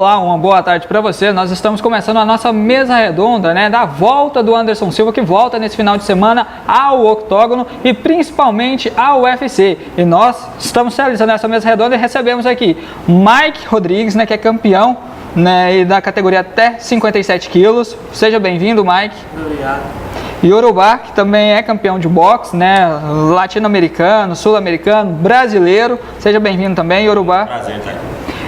Olá, uma boa tarde para você. Nós estamos começando a nossa mesa redonda, da volta do Anderson Silva, que volta nesse final de semana ao octógono e principalmente ao UFC. E nós estamos realizando essa mesa redonda e recebemos aqui Mike Rodrigues, que é campeão, e da categoria até 57 quilos. Seja bem-vindo, Mike. Obrigado. Yorubá, que também é campeão de boxe, latino-americano, sul-americano, brasileiro. Seja bem-vindo também, Yorubá. Prazer estar aqui.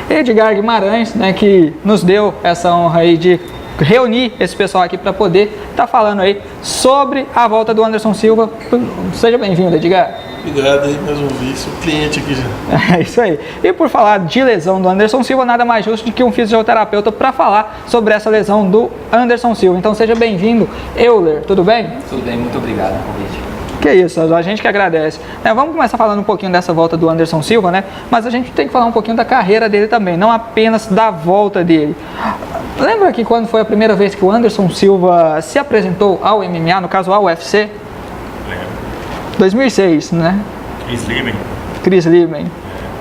Edgar Guimarães, que nos deu essa honra aí de reunir esse pessoal aqui para poder estar falando aí sobre a volta do Anderson Silva. Seja bem-vindo, Edgar. Obrigado aí mais uma vez, sou cliente aqui já. É isso aí. E por falar de lesão do Anderson Silva, nada mais justo do que um fisioterapeuta para falar sobre essa lesão do Anderson Silva. Então seja bem-vindo, Euler, tudo bem? Tudo bem, muito obrigado pelo convite. Que isso, a gente que agradece. Vamos começar falando um pouquinho dessa volta do Anderson Silva, mas a gente tem que falar um pouquinho da carreira dele também, não apenas da volta dele. Lembra que quando foi a primeira vez que o Anderson Silva se apresentou ao MMA, no caso ao UFC? Lembro. 2006, Chris Lieben.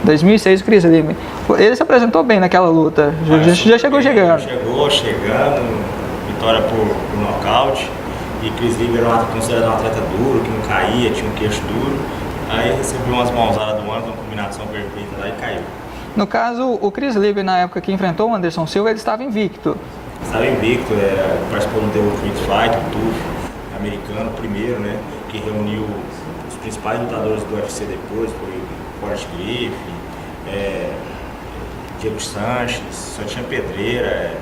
2006, o Chris Lieben. Ele se apresentou bem naquela luta, já chegou chegando. Chegando, vitória por nocaute. E Chris Lieben era considerado um atleta duro, que não caía, tinha um queixo duro. Aí recebeu umas mãozadas do Anderson, uma combinação perfeita lá e caiu. No caso, o Chris Lieben, na época que enfrentou o Anderson Silva, ele estava invicto. Estava invicto, participou do The Ultimate Fight, o TUF americano primeiro, que reuniu os principais lutadores do UFC depois, foi Forrest Griffin, Diego Sanches, só tinha pedreira.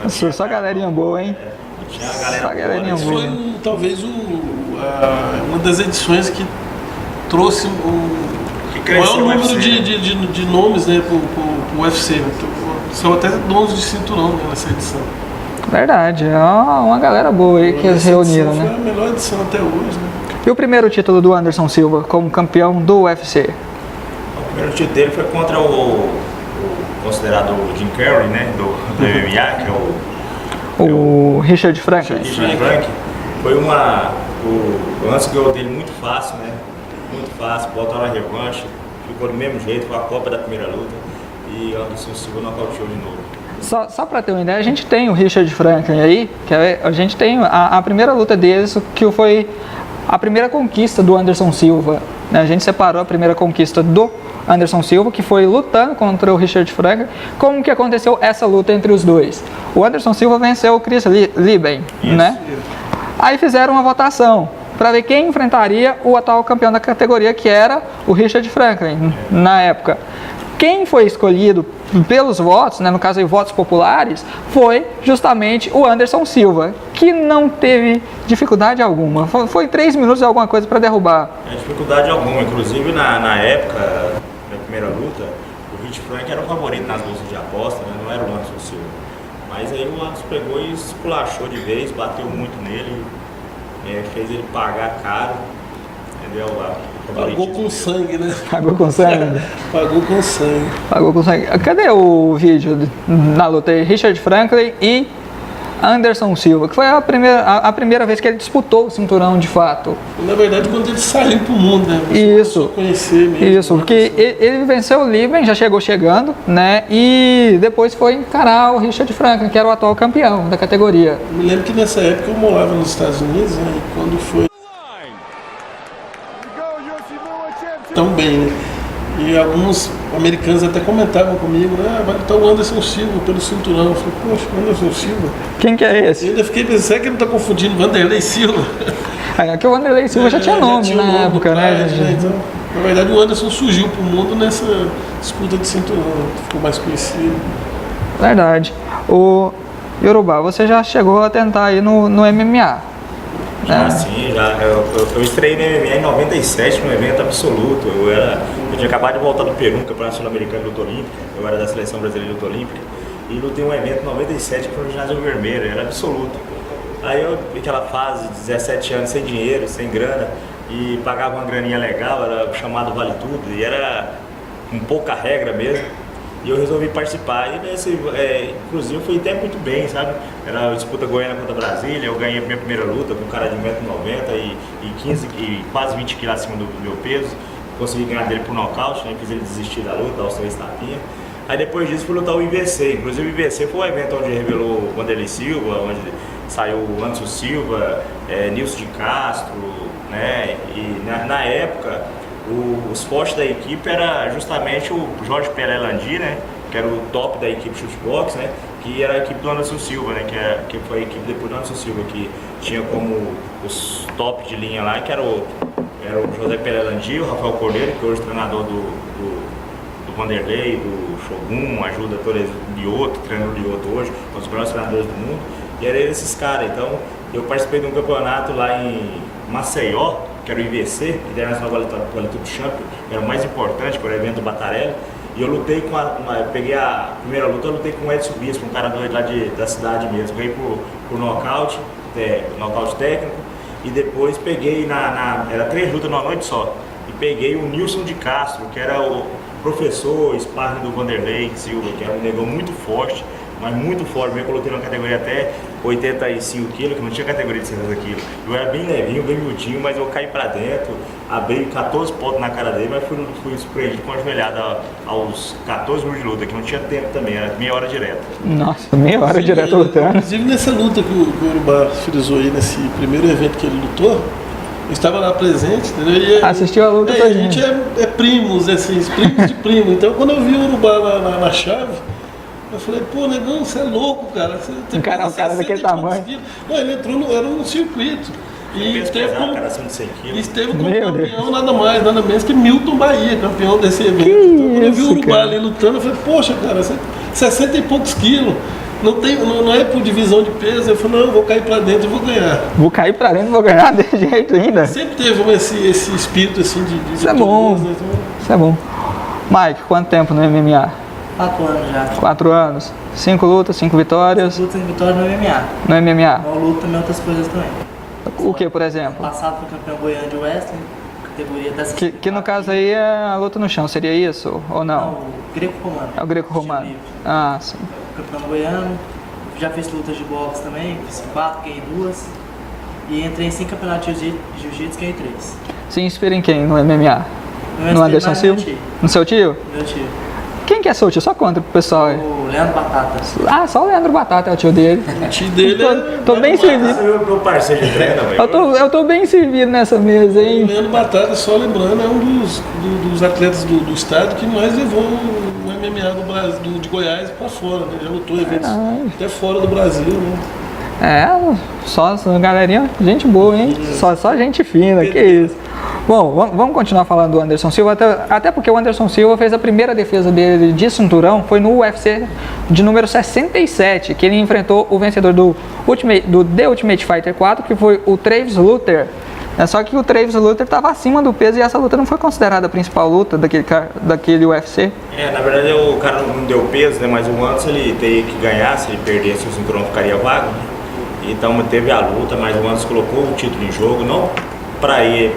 Só galerinha boa, hein? Tinha a galera boa. Foi talvez uma das edições que trouxe o maior número de nomes pro UFC. São até donos de cinturão nessa edição. Verdade, é uma galera boa aí que eles reuniram, Foi a melhor edição até hoje, E o primeiro título do Anderson Silva como campeão do UFC? O primeiro título dele foi contra o considerado Jim Carrey, do MMA, que é o Richard Franklin. Foi o lance ganhou dele muito fácil, Muito fácil, botou na revanche, ficou do mesmo jeito, foi a Copa da primeira luta e Anderson Silva nocauteou de novo. Só para ter uma ideia, a gente tem o Richard Franklin aí, que a gente tem a primeira luta deles, que foi a primeira conquista do Anderson Silva. A gente separou a primeira conquista do Anderson Silva, que foi lutando contra o Richard Franklin. Como que aconteceu essa luta entre os dois? O Anderson Silva venceu o Chris Lieben, Aí fizeram uma votação para ver quem enfrentaria o atual campeão da categoria, que era o Richard Franklin, na época. Quem foi escolhido pelos votos, no caso aí, votos populares, foi justamente o Anderson Silva, que não teve dificuldade alguma. Foi 3 minutos e alguma coisa para derrubar. Dificuldade alguma, inclusive na época da primeira luta, o Richard Franklin era o favorito nas bolsas de aposta, não era o Anderson Silva. Mas aí o Anderson pegou e esculachou de vez, bateu muito nele, fez ele pagar caro, entendeu? Pagou com sangue, Pagou com sangue? Pagou com sangue. Pagou com sangue. Cadê o vídeo na luta aí? Richard Franklin e Anderson Silva, que foi a primeira vez que ele disputou o cinturão de fato. Na verdade, quando ele saiu pro mundo, Isso. Conhecer mesmo. Isso, porque ele venceu o Lieben, já chegou chegando, E depois foi encarar o Richard Franklin, que era o atual campeão da categoria. Eu me lembro que nessa época eu morava nos Estados Unidos, e quando foi tão bem, E alguns americanos até comentavam comigo, vai lutar o Anderson Silva pelo cinturão. Eu falei, poxa, Anderson Silva? Quem que é esse? Eu ainda fiquei pensando, será que ele não está confundindo Vanderlei Silva? É que o Vanderlei Silva já tinha nome na época, Então, na verdade, o Anderson surgiu pro mundo nessa disputa de cinturão, ficou mais conhecido. Verdade. O Yorubá, você já chegou a tentar ir no MMA? Sim, já. Eu estreiei no MMA em 97, no evento absoluto. Eu tinha acabado de voltar do Peru, no Campeonato Sul-Americano de Luta Olímpica. Eu era da Seleção Brasileira de Luta Olímpica. E lutei um evento em 97 que foi no ginásio vermelho, era absoluto. Aí eu vi aquela fase de 17 anos sem dinheiro, sem grana, e pagava uma graninha legal, era chamado Vale Tudo, e era com pouca regra mesmo. E eu resolvi participar, e inclusive foi até muito bem, sabe? Era a disputa Goiânia contra Brasília, eu ganhei a minha primeira luta com um cara de 1,90 m e quase 20 kg acima do meu peso. Consegui ganhar dele por nocaute, fiz ele desistir da luta, aos 3 tapinhas. Aí depois disso fui lutar o IVC. Inclusive o IVC foi o evento onde revelou o Wanderlei Silva, onde saiu o Anderson Silva, Nilson de Castro, né? E na época os fortes da equipe era justamente o Jorge Pelé Landi, né? Que era o top da equipe Chutebox, né? Que era a equipe do Anderson Silva, né? Que foi a equipe depois do Anderson Silva, que tinha como os top de linha lá, que era o José Pelé Landi, o Rafael Cordeiro, que hoje é treinador do Wanderlei, do Shogun, ajuda todo o Lioto, treinador do Lioto hoje, um dos melhores treinadores do mundo. E era esses caras. Então eu participei de um campeonato lá em Maceió, que era o IVC, International Vale Tudo Champion, era o mais importante, que era o evento do Batarelli. E eu lutei peguei a primeira luta, eu lutei com o Edson Bispo, um cara doido lá da cidade mesmo. Ganhei por nocaute, nocaute técnico, e depois peguei era 3 lutas numa noite só. E peguei o Nilson de Castro, que era o professor, sparring do Wanderlei Silva, que era um negão muito forte, mas muito forte. Eu coloquei na categoria até 85 kg, que não tinha categoria de 60 kg. Eu era bem levinho, bem miudinho, mas eu caí pra dentro, abri 14 pontos na cara dele, mas fui surpreendido com a joelhada aos 14 minutos de luta, que não tinha tempo também, era meia hora direto. Nossa, meia hora direto lutando. Inclusive nessa luta que o Urubá frisou aí, nesse primeiro evento que ele lutou, eu estava lá presente, entendeu? Assistiu a luta com a gente. A gente é primos, assim, primos de primo. Então quando eu vi o Urubá na chave, eu falei, pô, negão, você é louco, cara. Você tem um cara daquele tamanho. Não, ele entrou era um circuito. E esteve como campeão nada mais, nada menos que Milton Bahia, campeão desse evento. Então, quando eu vi o Urubá ali lutando, eu falei, poxa, cara, 60 e poucos quilos. Não é por divisão de peso. Eu falei, não, eu vou cair pra dentro e vou ganhar. Vou cair pra dentro e vou ganhar desse jeito ainda. Sempre teve esse espírito assim de isso é bom. Né? Então... Isso é bom. Mike, quanto tempo no MMA? 4 anos já. 4 anos. 5 lutas, 5 vitórias. 5 lutas e vitórias no MMA. No MMA? Eu luto também outras coisas também. O que, por exemplo? Passado fui campeão goiano de wrestling, categoria dessa. Que no caso aí é a luta no chão, seria isso ou não? Não, o greco-romano. É o greco-romano. Ah, sim. Campeão goiano, já fiz lutas de boxe também, fiz 4, ganhei 2. E entrei em 5 campeonatos de jiu-jitsu, ganhei 3. Se inspira em quem no MMA? No Anderson Silva? No seu tio? Meu tio. Quem que é seu tio? Só conta pro pessoal aí. O Leandro Batata. Ah, só o Leandro Batata é o tio dele. O tio dele tô bem servido. Meu parceiro de treino, eu tô bem servido nessa mesa, hein? O Leandro Batata, só lembrando, é um dos atletas do estado que mais levou o MMA do Brasil, de Goiás para fora, né? Já lutou em eventos até fora do Brasil, né? Só galerinha, gente boa, hein? Só gente fina, que isso. Bom, vamos continuar falando do Anderson Silva, até porque o Anderson Silva fez a primeira defesa dele de cinturão, foi no UFC de número 67, que ele enfrentou o vencedor do The Ultimate Fighter 4, que foi o Travis Luther. Só que o Travis Luther estava acima do peso e essa luta não foi considerada a principal luta daquele UFC. Na verdade o cara não deu peso, né? Mas o Anderson ele teria que ganhar, se ele perdesse o cinturão ficaria vago, né? Então teve a luta, mas o Anderson colocou o título em jogo, não para ir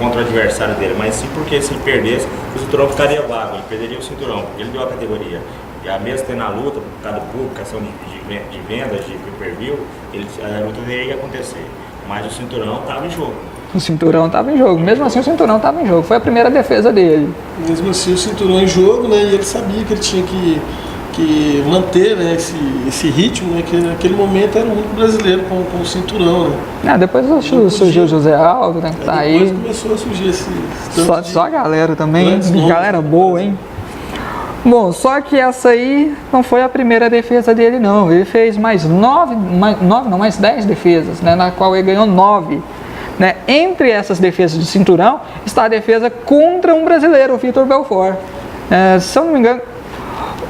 contra o adversário dele, mas sim porque se ele perdesse, o cinturão ficaria vago, ele perderia o cinturão, porque ele deu a categoria. E a mesmo tendo a luta, por causa do público, questão de vendas, de pay-per-view, a luta teria que acontecer. Mas o cinturão estava em jogo. O cinturão estava em jogo, mesmo assim o cinturão estava em jogo, foi a primeira defesa dele. Mesmo assim o cinturão em jogo, né, e ele sabia que ele tinha que manter, né, esse ritmo, né, que naquele momento era o único brasileiro com o cinturão, né. Depois surgiu o José Aldo, né, que tá aí. Depois começou a surgir esse só a galera também, galera boa, hein. Bom, só que essa aí não foi a primeira defesa dele não, ele fez mais 10 defesas, né, na qual ele ganhou 9. Né? Entre essas defesas de cinturão está a defesa contra um brasileiro, o Vitor Belfort. Se eu não me engano,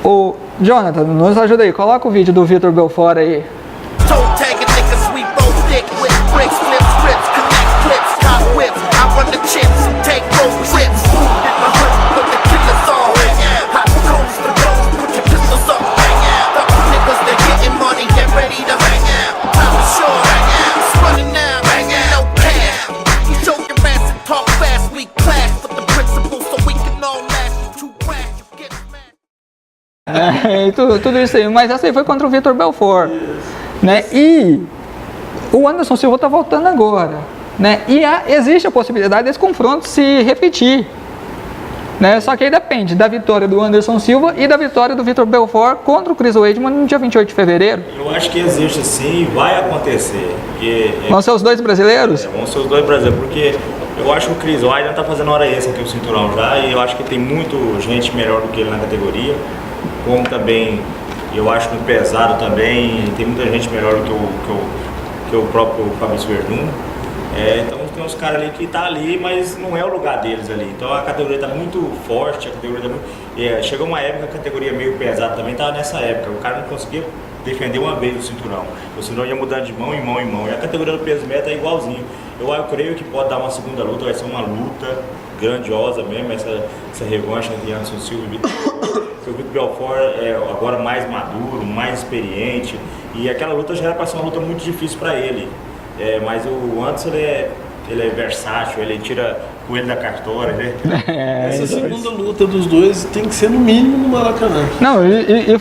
o Jonathan, nos ajuda aí, coloca o vídeo do Vitor Belfort aí. Tudo isso aí, mas essa aí foi contra o Vitor Belfort, né? E o Anderson Silva está voltando agora, né? E existe a possibilidade desse confronto se repetir, Né? Só que aí depende da vitória do Anderson Silva e da vitória do Vitor Belfort contra o Chris Weidman no dia 28 de fevereiro. Eu acho que existe sim e vai acontecer. Vão ser os dois brasileiros? Vão ser os dois brasileiros, porque eu acho que o Chris Weidman tá fazendo hora extra aqui o cinturão já, e eu acho que tem muito gente melhor do que ele na categoria, como também, eu acho que no pesado também tem muita gente melhor do que o próprio Fabrício Werdum. Então tem uns caras ali que tá ali, mas não é o lugar deles ali. Então a categoria tá muito forte, a categoria tá muito... chegou uma época que a categoria meio pesada também tava nessa época. O cara não conseguia defender uma vez o cinturão. O cinturão ia mudando de mão em mão em mão. E a categoria do peso médio é igualzinho. Eu creio que pode dar uma segunda luta, vai ser uma luta grandiosa mesmo, essa revanche entre Anderson Silva e Vitor. O Vitor Belfort é agora mais maduro, mais experiente. E aquela luta já era para ser uma luta muito difícil para ele. Mas o Anderson ele é versátil, ele tira coelho da cartola, né? Essa segunda luta dos dois tem que ser no mínimo no Maracanã. Não, e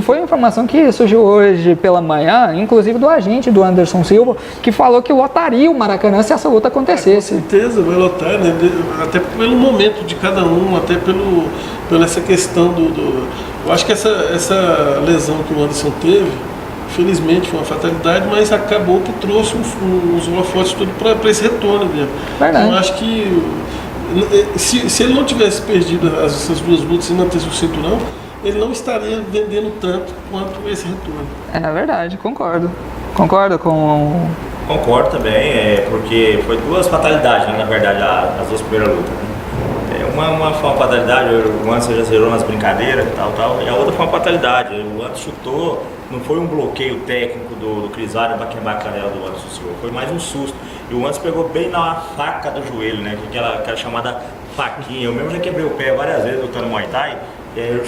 foi a informação que surgiu hoje pela manhã, inclusive do agente do Anderson Silva, que falou que lotaria o Maracanã se essa luta acontecesse. Com certeza, vai lotar, né? Até pelo momento de cada um, até pela essa questão eu acho que essa lesão que o Anderson teve, felizmente foi uma fatalidade, mas acabou que trouxe uns holofotes tudo para esse retorno dele. Verdade. Então acho que se ele não tivesse perdido essas duas lutas e mantesse o cinturão, ele não estaria vendendo tanto quanto esse retorno. É verdade, concordo. Concordo com... Concordo também, porque foi duas fatalidades, né, na verdade, as duas primeiras lutas. Né? Uma foi uma fatalidade, o Anderson já zerou nas brincadeiras e tal, e a outra foi uma fatalidade. O Anderson chutou, não foi um bloqueio técnico do Chris Weidman para queimar a canela do Anderson Silva, foi mais um susto. E o Anderson pegou bem na faca do joelho, né, aquela chamada faquinha. Eu mesmo já quebrei o pé várias vezes lutando Muay Thai,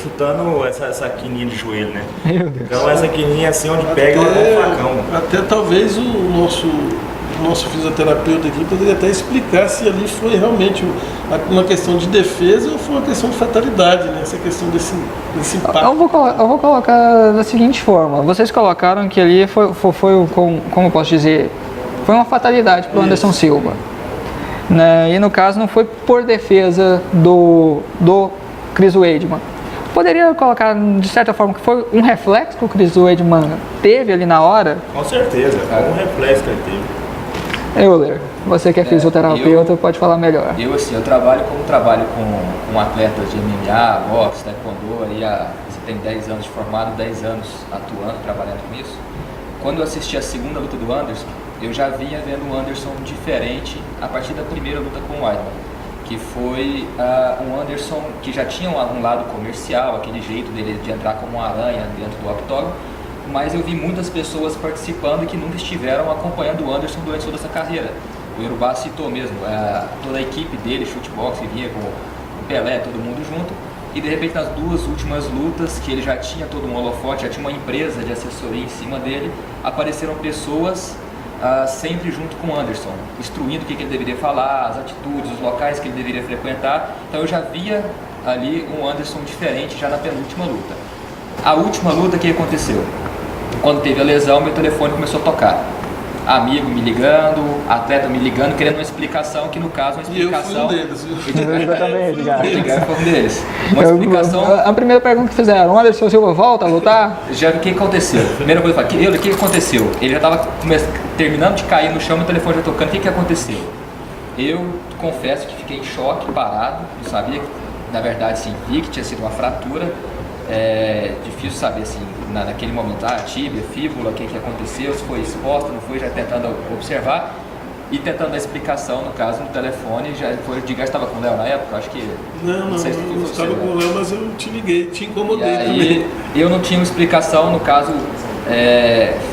chutando essa quininha de joelho, né? Meu Deus. Então essa quininha assim onde pega é um facão. Até talvez o nosso fisioterapeuta aqui poderia até explicar se ali foi realmente uma questão de defesa ou foi uma questão de fatalidade, né? Essa questão desse impacto. Eu vou colocar da seguinte forma. Vocês colocaram que ali foi como eu posso dizer, foi uma fatalidade para o Anderson Silva. Né? E no caso não foi por defesa do Chris Weidman. Poderia colocar de certa forma que foi um reflexo que o Chris Weidman teve ali na hora? Com certeza, foi um reflexo que ele teve. Euler, você que é fisioterapeuta, pode falar melhor. Eu trabalho com atletas de MMA, boxe, taekwondo, você tem 10 anos de formado, 10 anos atuando, trabalhando com isso. Quando eu assisti a segunda luta do Anderson, eu já vinha vendo um Anderson diferente a partir da primeira luta com o Weidman, que foi um Anderson que já tinha um lado comercial, aquele jeito dele de entrar como uma aranha dentro do octógono, mas eu vi muitas pessoas participando que nunca estiveram acompanhando o Anderson durante toda essa carreira. O Yorubá citou mesmo, toda a equipe dele, shootbox, via com o Pelé, todo mundo junto, e de repente nas duas últimas lutas, que ele já tinha todo um holofote, já tinha uma empresa de assessoria em cima dele, apareceram pessoas sempre junto com o Anderson, instruindo o que ele deveria falar, as atitudes, os locais que ele deveria frequentar. Então eu já via ali um Anderson diferente já na penúltima luta. A última luta, o que aconteceu? Quando teve a lesão, meu telefone começou a tocar. Amigo me ligando, atleta me ligando, querendo uma explicação, que no caso uma explicação... E eu fui um deles, viu? Exatamente, Foi um deles. Uma explicação... A primeira pergunta que fizeram, Anderson Silva volta a lutar? Já vi o que aconteceu. Primeira coisa, eu falei, o que aconteceu? Ele já estava terminando de cair no chão, meu telefone já tocando, o que aconteceu? Eu confesso que fiquei em choque, parado, não sabia, na verdade, sim, vi que tinha sido uma fratura. É difícil saber assim, naquele momento, tíbia, fíbula, o que aconteceu, se foi exposta, não foi, já tentando observar e tentando dar explicação, no caso, no telefone. Já foi, o Digas estava com o Léo na época, acho que... Não estava com o Léo, mas eu te liguei, te incomodei e aí, também. Eu não tinha uma explicação, no caso,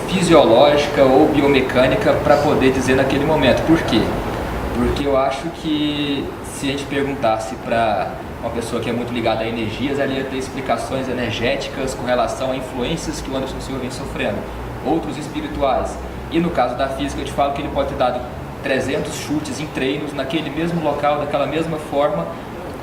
fisiológica ou biomecânica para poder dizer naquele momento. Por quê? Porque eu acho que se a gente perguntasse para uma pessoa que é muito ligada a energias, ela ia ter explicações energéticas com relação a influências que o Anderson Silva vem sofrendo, outros espirituais. E no caso da física, eu te falo que ele pode ter dado 300 chutes em treinos naquele mesmo local, daquela mesma forma,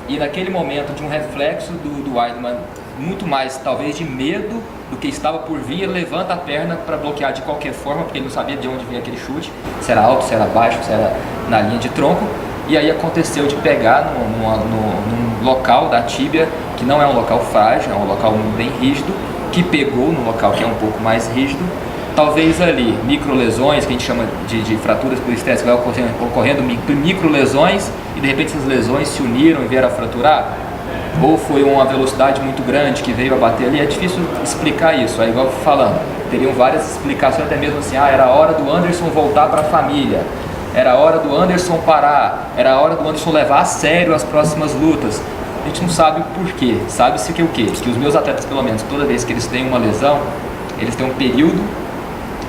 e naquele momento de um reflexo do Weidman, muito mais talvez de medo do que estava por vir, ele levanta a perna para bloquear de qualquer forma, porque ele não sabia de onde vinha aquele chute, se era alto, se era baixo, se era na linha de tronco. E aí aconteceu de pegar num local da tíbia, que não é um local frágil, é um local bem rígido, que pegou no local que é um pouco mais rígido. Talvez ali, microlesões, que a gente chama de fraturas por estresse, vai ocorrendo microlesões e de repente essas lesões se uniram e vieram a fraturar. Ou foi uma velocidade muito grande que veio a bater ali, é difícil explicar isso, é igual falando, teriam várias explicações, até mesmo assim, era a hora do Anderson voltar para a família, era a hora do Anderson parar, era a hora do Anderson levar a sério as próximas lutas. A gente não sabe o porquê, sabe-se que o quê? Que os meus atletas, pelo menos, toda vez que eles têm uma lesão, eles têm um período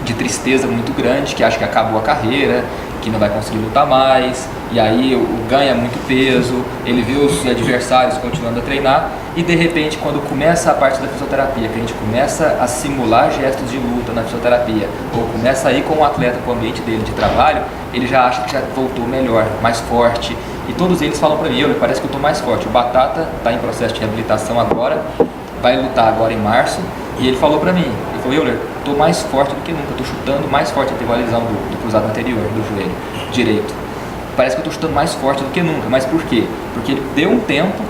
de tristeza muito grande, que acha que acabou a carreira, que não vai conseguir lutar mais, e aí ganha muito peso, ele vê os adversários continuando a treinar, e de repente quando começa a parte da fisioterapia, que a gente começa a simular gestos de luta na fisioterapia, ou começa a ir com o atleta para o ambiente dele de trabalho, ele já acha que já voltou melhor, mais forte, e todos eles falam para mim, parece que eu estou mais forte. O Batata está em processo de reabilitação agora, vai lutar agora em março, e ele falou pra mim, ele falou, Euler, tô mais forte do que nunca, tô chutando mais forte, eu teve a lesão do cruzado anterior, do joelho direito. Parece que eu tô chutando mais forte do que nunca, mas por quê? Porque ele deu um tempo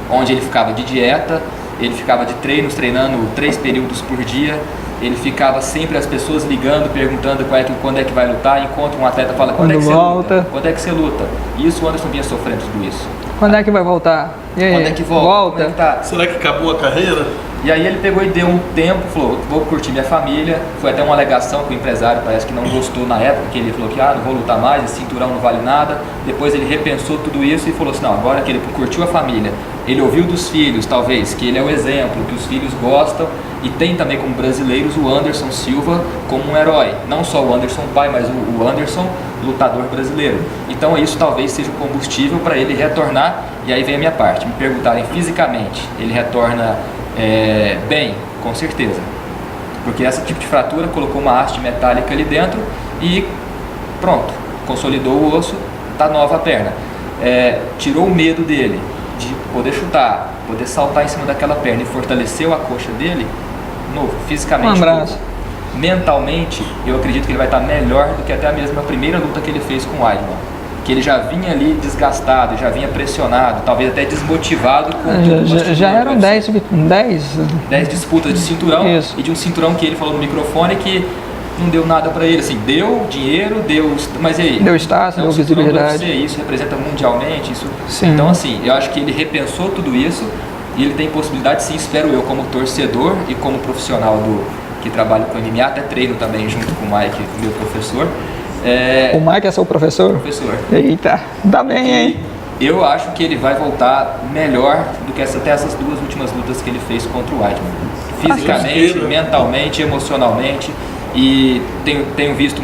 onde ele ficava de dieta, ele ficava de treinos, treinando 3 períodos por dia, ele ficava sempre as pessoas ligando, perguntando quando é que vai lutar, enquanto um atleta fala, quando é que você luta? Quando é que você luta? E isso o Anderson vinha sofrendo tudo isso. Quando é que vai voltar? E aí? Quando é que volta? Como é que tá? Será que acabou a carreira? E aí ele pegou e deu um tempo, falou, vou curtir minha família. Foi até uma alegação que o empresário parece que não gostou na época, que ele falou que não vou lutar mais, esse cinturão não vale nada. Depois ele repensou tudo isso e falou assim, não, agora que ele curtiu a família, ele ouviu dos filhos, talvez, que ele é o exemplo, que os filhos gostam, e tem também como brasileiros o Anderson Silva como um herói. Não só o Anderson pai, mas o Anderson lutador brasileiro. Então isso talvez seja o combustível para ele retornar. E aí vem a minha parte, me perguntarem fisicamente, ele retorna bem, com certeza, porque esse tipo de fratura colocou uma haste metálica ali dentro e pronto, consolidou o osso, tá nova a perna, tirou o medo dele de poder chutar, poder saltar em cima daquela perna e fortaleceu a coxa dele, novo, fisicamente. Um abraço. Novo. Mentalmente, eu acredito que ele vai estar melhor do que até a mesma primeira luta que ele fez com o Weidman, que ele já vinha ali desgastado, já vinha pressionado, talvez até desmotivado com já eram 10 disputas de cinturão. Isso. E de um cinturão que ele falou no microfone que não deu nada pra ele, assim, deu dinheiro, mas e aí? Deu status, deu visibilidade. Isso representa mundialmente, isso. Sim. Então assim, eu acho que ele repensou tudo isso e ele tem possibilidade, sim, espero eu, como torcedor e como profissional que trabalha com MMA, até treino também junto com o Mike, meu professor. O Mike é seu professor? Professor. Eita, tá bem, hein? Eu acho que ele vai voltar melhor do que até essas 2 últimas lutas que ele fez contra o Weidman. Fisicamente, mentalmente, emocionalmente. E tenho visto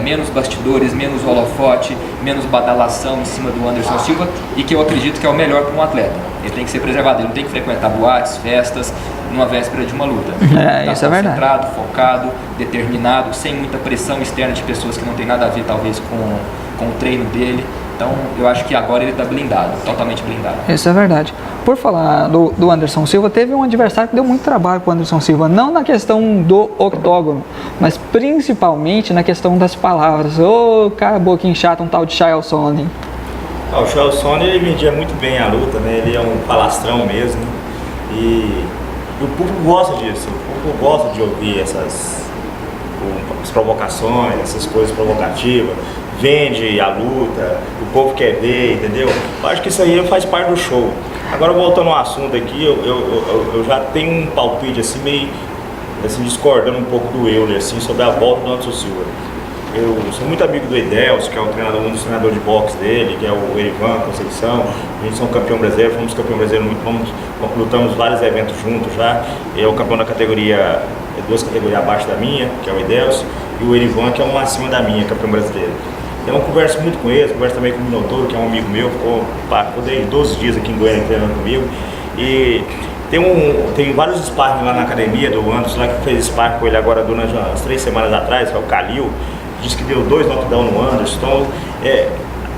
menos bastidores, menos holofote, menos badalação em cima do Anderson Silva, e que eu acredito que é o melhor para um atleta. Ele tem que ser preservado, ele não tem que frequentar boates, festas, numa véspera de uma luta. Tá isso é verdade. Concentrado, focado, determinado, sem muita pressão externa de pessoas que não tem nada a ver talvez com o treino dele. Então eu acho que agora ele está blindado, totalmente blindado. Isso é verdade. Por falar do Anderson Silva, teve um adversário que deu muito trabalho com o Anderson Silva, não na questão do octógono, mas principalmente na questão das palavras. Ô, cara, boquinha chata, um tal de Chael Sonnen. O Chael Sonnen, ele vendia muito bem a luta, né? Ele é um palastrão mesmo. E o público gosta disso, o público gosta de ouvir essas provocações, essas coisas provocativas. Vende a luta, o povo quer ver, entendeu? Eu acho que isso aí faz parte do show. Agora, voltando ao assunto aqui, eu já tenho um palpite assim, meio assim, discordando um pouco do Euler, assim, sobre a volta do Anderson Silva. Eu sou muito amigo do Edelcio, que é um dos treinadores de boxe dele, que é o Erivan Conceição. A gente é um campeão brasileiro, fomos campeão brasileiro, lutamos vários eventos juntos já. Ele é o campeão da categoria, 2 categorias abaixo da minha, que é o Edelcio, e o Erivan, que é um acima da minha, campeão brasileiro. Então eu converso muito com ele, converso também com o Minotouro, que é um amigo meu, ficou 12 dias aqui em Goiânia treinando comigo. E tem vários sparring lá na academia do Anderson, lá que fez sparring com ele agora durante umas 3 semanas atrás, que é o Calil. Disse que deu 2 knockdown no Anderson. Então,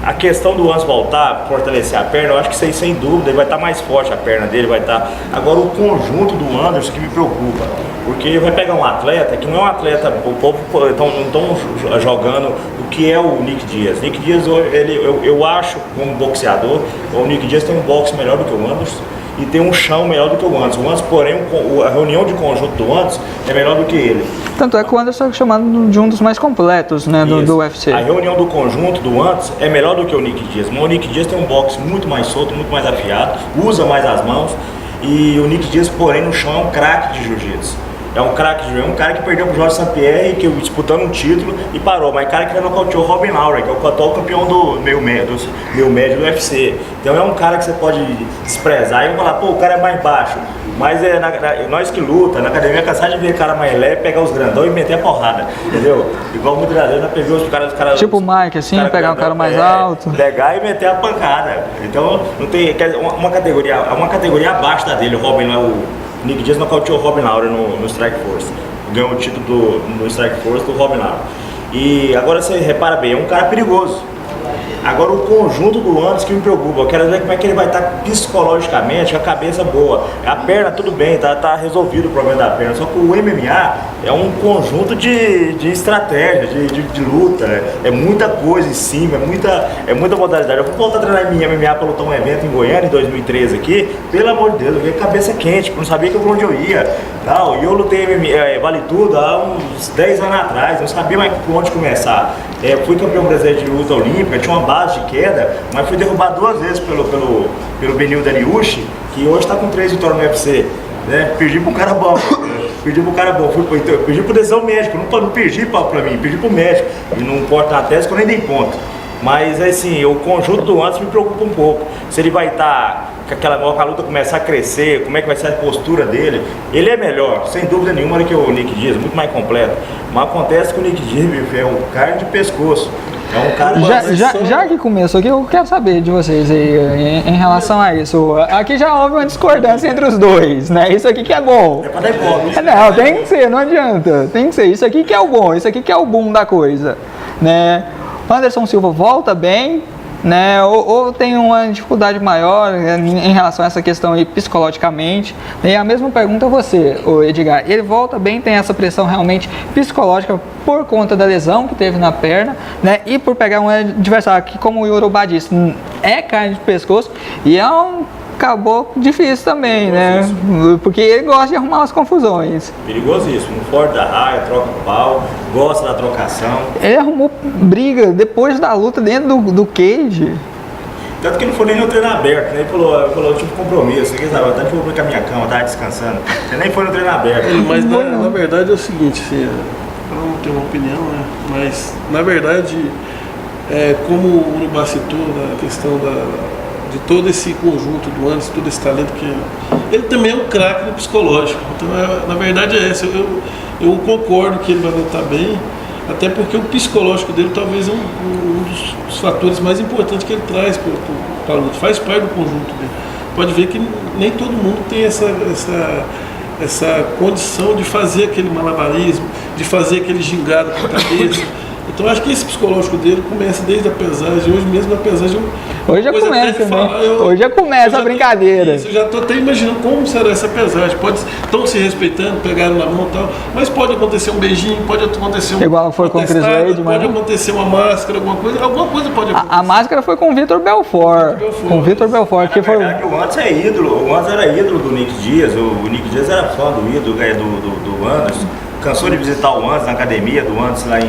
A questão do Anderson voltar, fortalecer a perna, eu acho que isso aí sem dúvida, ele vai estar mais forte, a perna dele vai estar. Agora o conjunto do Anderson que me preocupa, porque ele vai pegar um atleta que não é um atleta, o povo não estão jogando o que é o Nick Diaz. Nick Diaz, eu acho, como boxeador, o Nick Diaz tem um boxe melhor do que o Anderson e tem um chão melhor do que o Anderson. O Anderson, porém, a reunião de conjunto do Anderson é melhor do que ele. Tanto é que o Anderson é chamado de um dos mais completos, né, do UFC. A reunião do conjunto do Anderson é melhor do que o Nick Diaz. Mas o Nick Diaz tem um boxe muito mais solto, muito mais afiado, usa mais as mãos. E o Nick Diaz, porém, no chão é um craque de jiu-jitsu. É um craque de jiu-jitsu, um cara que perdeu pro Jorge St-Pierre, que disputando um título e parou. Mas cara que já nocauteou o Robin Lawler, que é o atual campeão do meio médio do UFC. Então é um cara que você pode desprezar e falar, pô, o cara é mais baixo. Mas nós que luta, na academia, cansado de ver cara mais leve, pegar os grandão e meter a porrada, entendeu? Igual muitas vezes nós pegamos os caras... Tipo o Mike, assim, pegar um cara mais alto. Pegar e meter a pancada. Então não tem... Uma categoria abaixo da dele, o Robin Lawler, o Nick Diaz nocauteou o Robin Lawler no Strike Force. Ganhou o título no Strike Force do Robin Lawler. E agora você repara bem, é um cara perigoso. Agora o conjunto do Anderson que me preocupa, eu quero ver como é que ele vai estar psicologicamente, com a cabeça boa. A perna tudo bem, tá resolvido o problema da perna, só que o MMA é um conjunto de estratégia, de luta, é muita coisa em cima, é muita modalidade. Eu vou voltar a treinar em MMA para lutar um evento em Goiânia em 2013 aqui, pelo amor de Deus, eu fiquei com a cabeça quente, porque eu não sabia por onde eu ia. E eu lutei Vale Tudo há uns 10 anos atrás, não sabia mais por onde começar. Fui campeão brasileiro de luta olímpica, tinha uma base de queda, mas fui derrubado 2 vezes pelo Benil Dariushi, que hoje está com 3 vitórias no UFC. Né? Perdi para um cara bom. Perdi por decisão médica, não perdi pra mim, perdi pro médico. E não corta na testa que eu nem dei ponto. Mas assim, o conjunto do Anderson me preocupa um pouco. Se ele vai estar com a luta começar a crescer, como é que vai ser a postura dele. Ele é melhor, sem dúvida nenhuma, do que o Nick Diaz, muito mais completo. Mas acontece que o Nick Diaz é um carne de pescoço. É um cara... Já que começou aqui, eu quero saber de vocês aí em relação a isso. Aqui já houve uma discordância entre os dois, né? Isso aqui que é bom. É pra dar ibope. Não, tem que ser, não adianta. Tem que ser. Isso aqui que é o bom, isso aqui que é o boom da coisa, né? Anderson Silva volta bem, né? Ou tem uma dificuldade maior em relação a essa questão aí psicologicamente. E a mesma pergunta a você, Edgar. Ele volta bem, tem essa pressão realmente psicológica por conta da lesão que teve na perna, né? E por pegar um adversário que, como o Yorubá disse, é carne de pescoço e é um caboclo difícil também, né? Porque ele gosta de arrumar as confusões. Perigosíssimo, forte da raia, troca o pau, gosta da trocação. Ele arrumou briga depois da luta dentro do cage. Tanto que ele não foi nem no treino aberto, né? Ele falou tipo compromisso, tanto que eu vou pra minha cama, tava descansando. Ele nem foi no treino aberto. Mas na verdade é o seguinte, assim, eu não tenho uma opinião, né? Mas na verdade, como o Urubá citou, na questão de todo esse conjunto do Anderson, todo esse talento que ele também é um craque no psicológico. Então, na verdade é essa. Eu concordo que ele vai lutar bem, até porque o psicológico dele talvez é um dos fatores mais importantes que ele traz para a luta. Faz parte do conjunto dele. Pode ver que nem todo mundo tem essa condição de fazer aquele malabarismo, de fazer aquele gingado com a cabeça. Então acho que esse psicológico dele começa desde a pesagem, hoje mesmo na pesagem. Hoje já começa, né? Hoje já começa a brincadeira. Eu já estou até imaginando como será essa pesagem. Estão se respeitando, pegaram na mão e tal, mas pode acontecer um beijinho, pode acontecer um. Igual foi com o Chris Wade, pode acontecer uma máscara, alguma coisa pode acontecer. A máscara foi com o Vitor Belfort. Com o Vitor Belfort, que foi. O Anderson é ídolo, o Anderson era ídolo do Nick Diaz, o Nick Diaz era fã do ídolo do Anderson, cansou de visitar o Anderson na academia do Anderson lá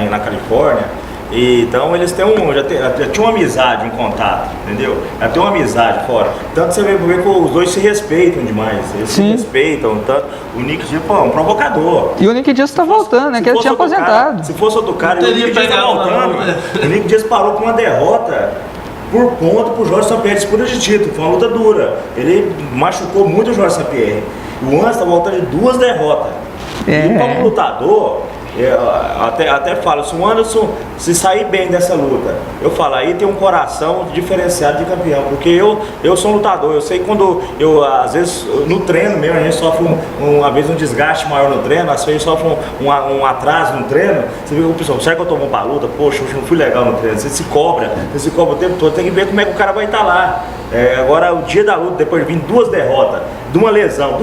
na Califórnia. E, então eles têm já tinha uma amizade, um contato, entendeu? Já tem uma amizade fora. Tanto você vê que os dois se respeitam demais. Eles se respeitam, tanto. O Nick Diaz, pô, é um provocador. E o Nick Diaz tá voltando, né? Que ele tinha aposentado. Se fosse outro cara, o Nick Diaz tá voltando. O Nick Diaz parou com uma derrota por ponto pro Jorge St-Pierre, disputa de título. Foi uma luta dura. Ele machucou muito o Jorge St-Pierre. O Anderson tá voltando de 2 derrotas. E como lutador, até falo, se o Anderson se sair bem dessa luta, eu falo, aí tem um coração diferenciado de campeão, porque eu sou um lutador, eu sei quando às vezes, no treino mesmo, a gente sofre às vezes um desgaste maior no treino, às vezes sofre um atraso no treino, você vê o pessoal, será que eu tô bom pra luta? Poxa, hoje não fui legal no treino, você se cobra o tempo todo, tem que ver como é que o cara vai estar lá. Agora, o dia da luta, depois de vir 2 derrotas, de uma lesão,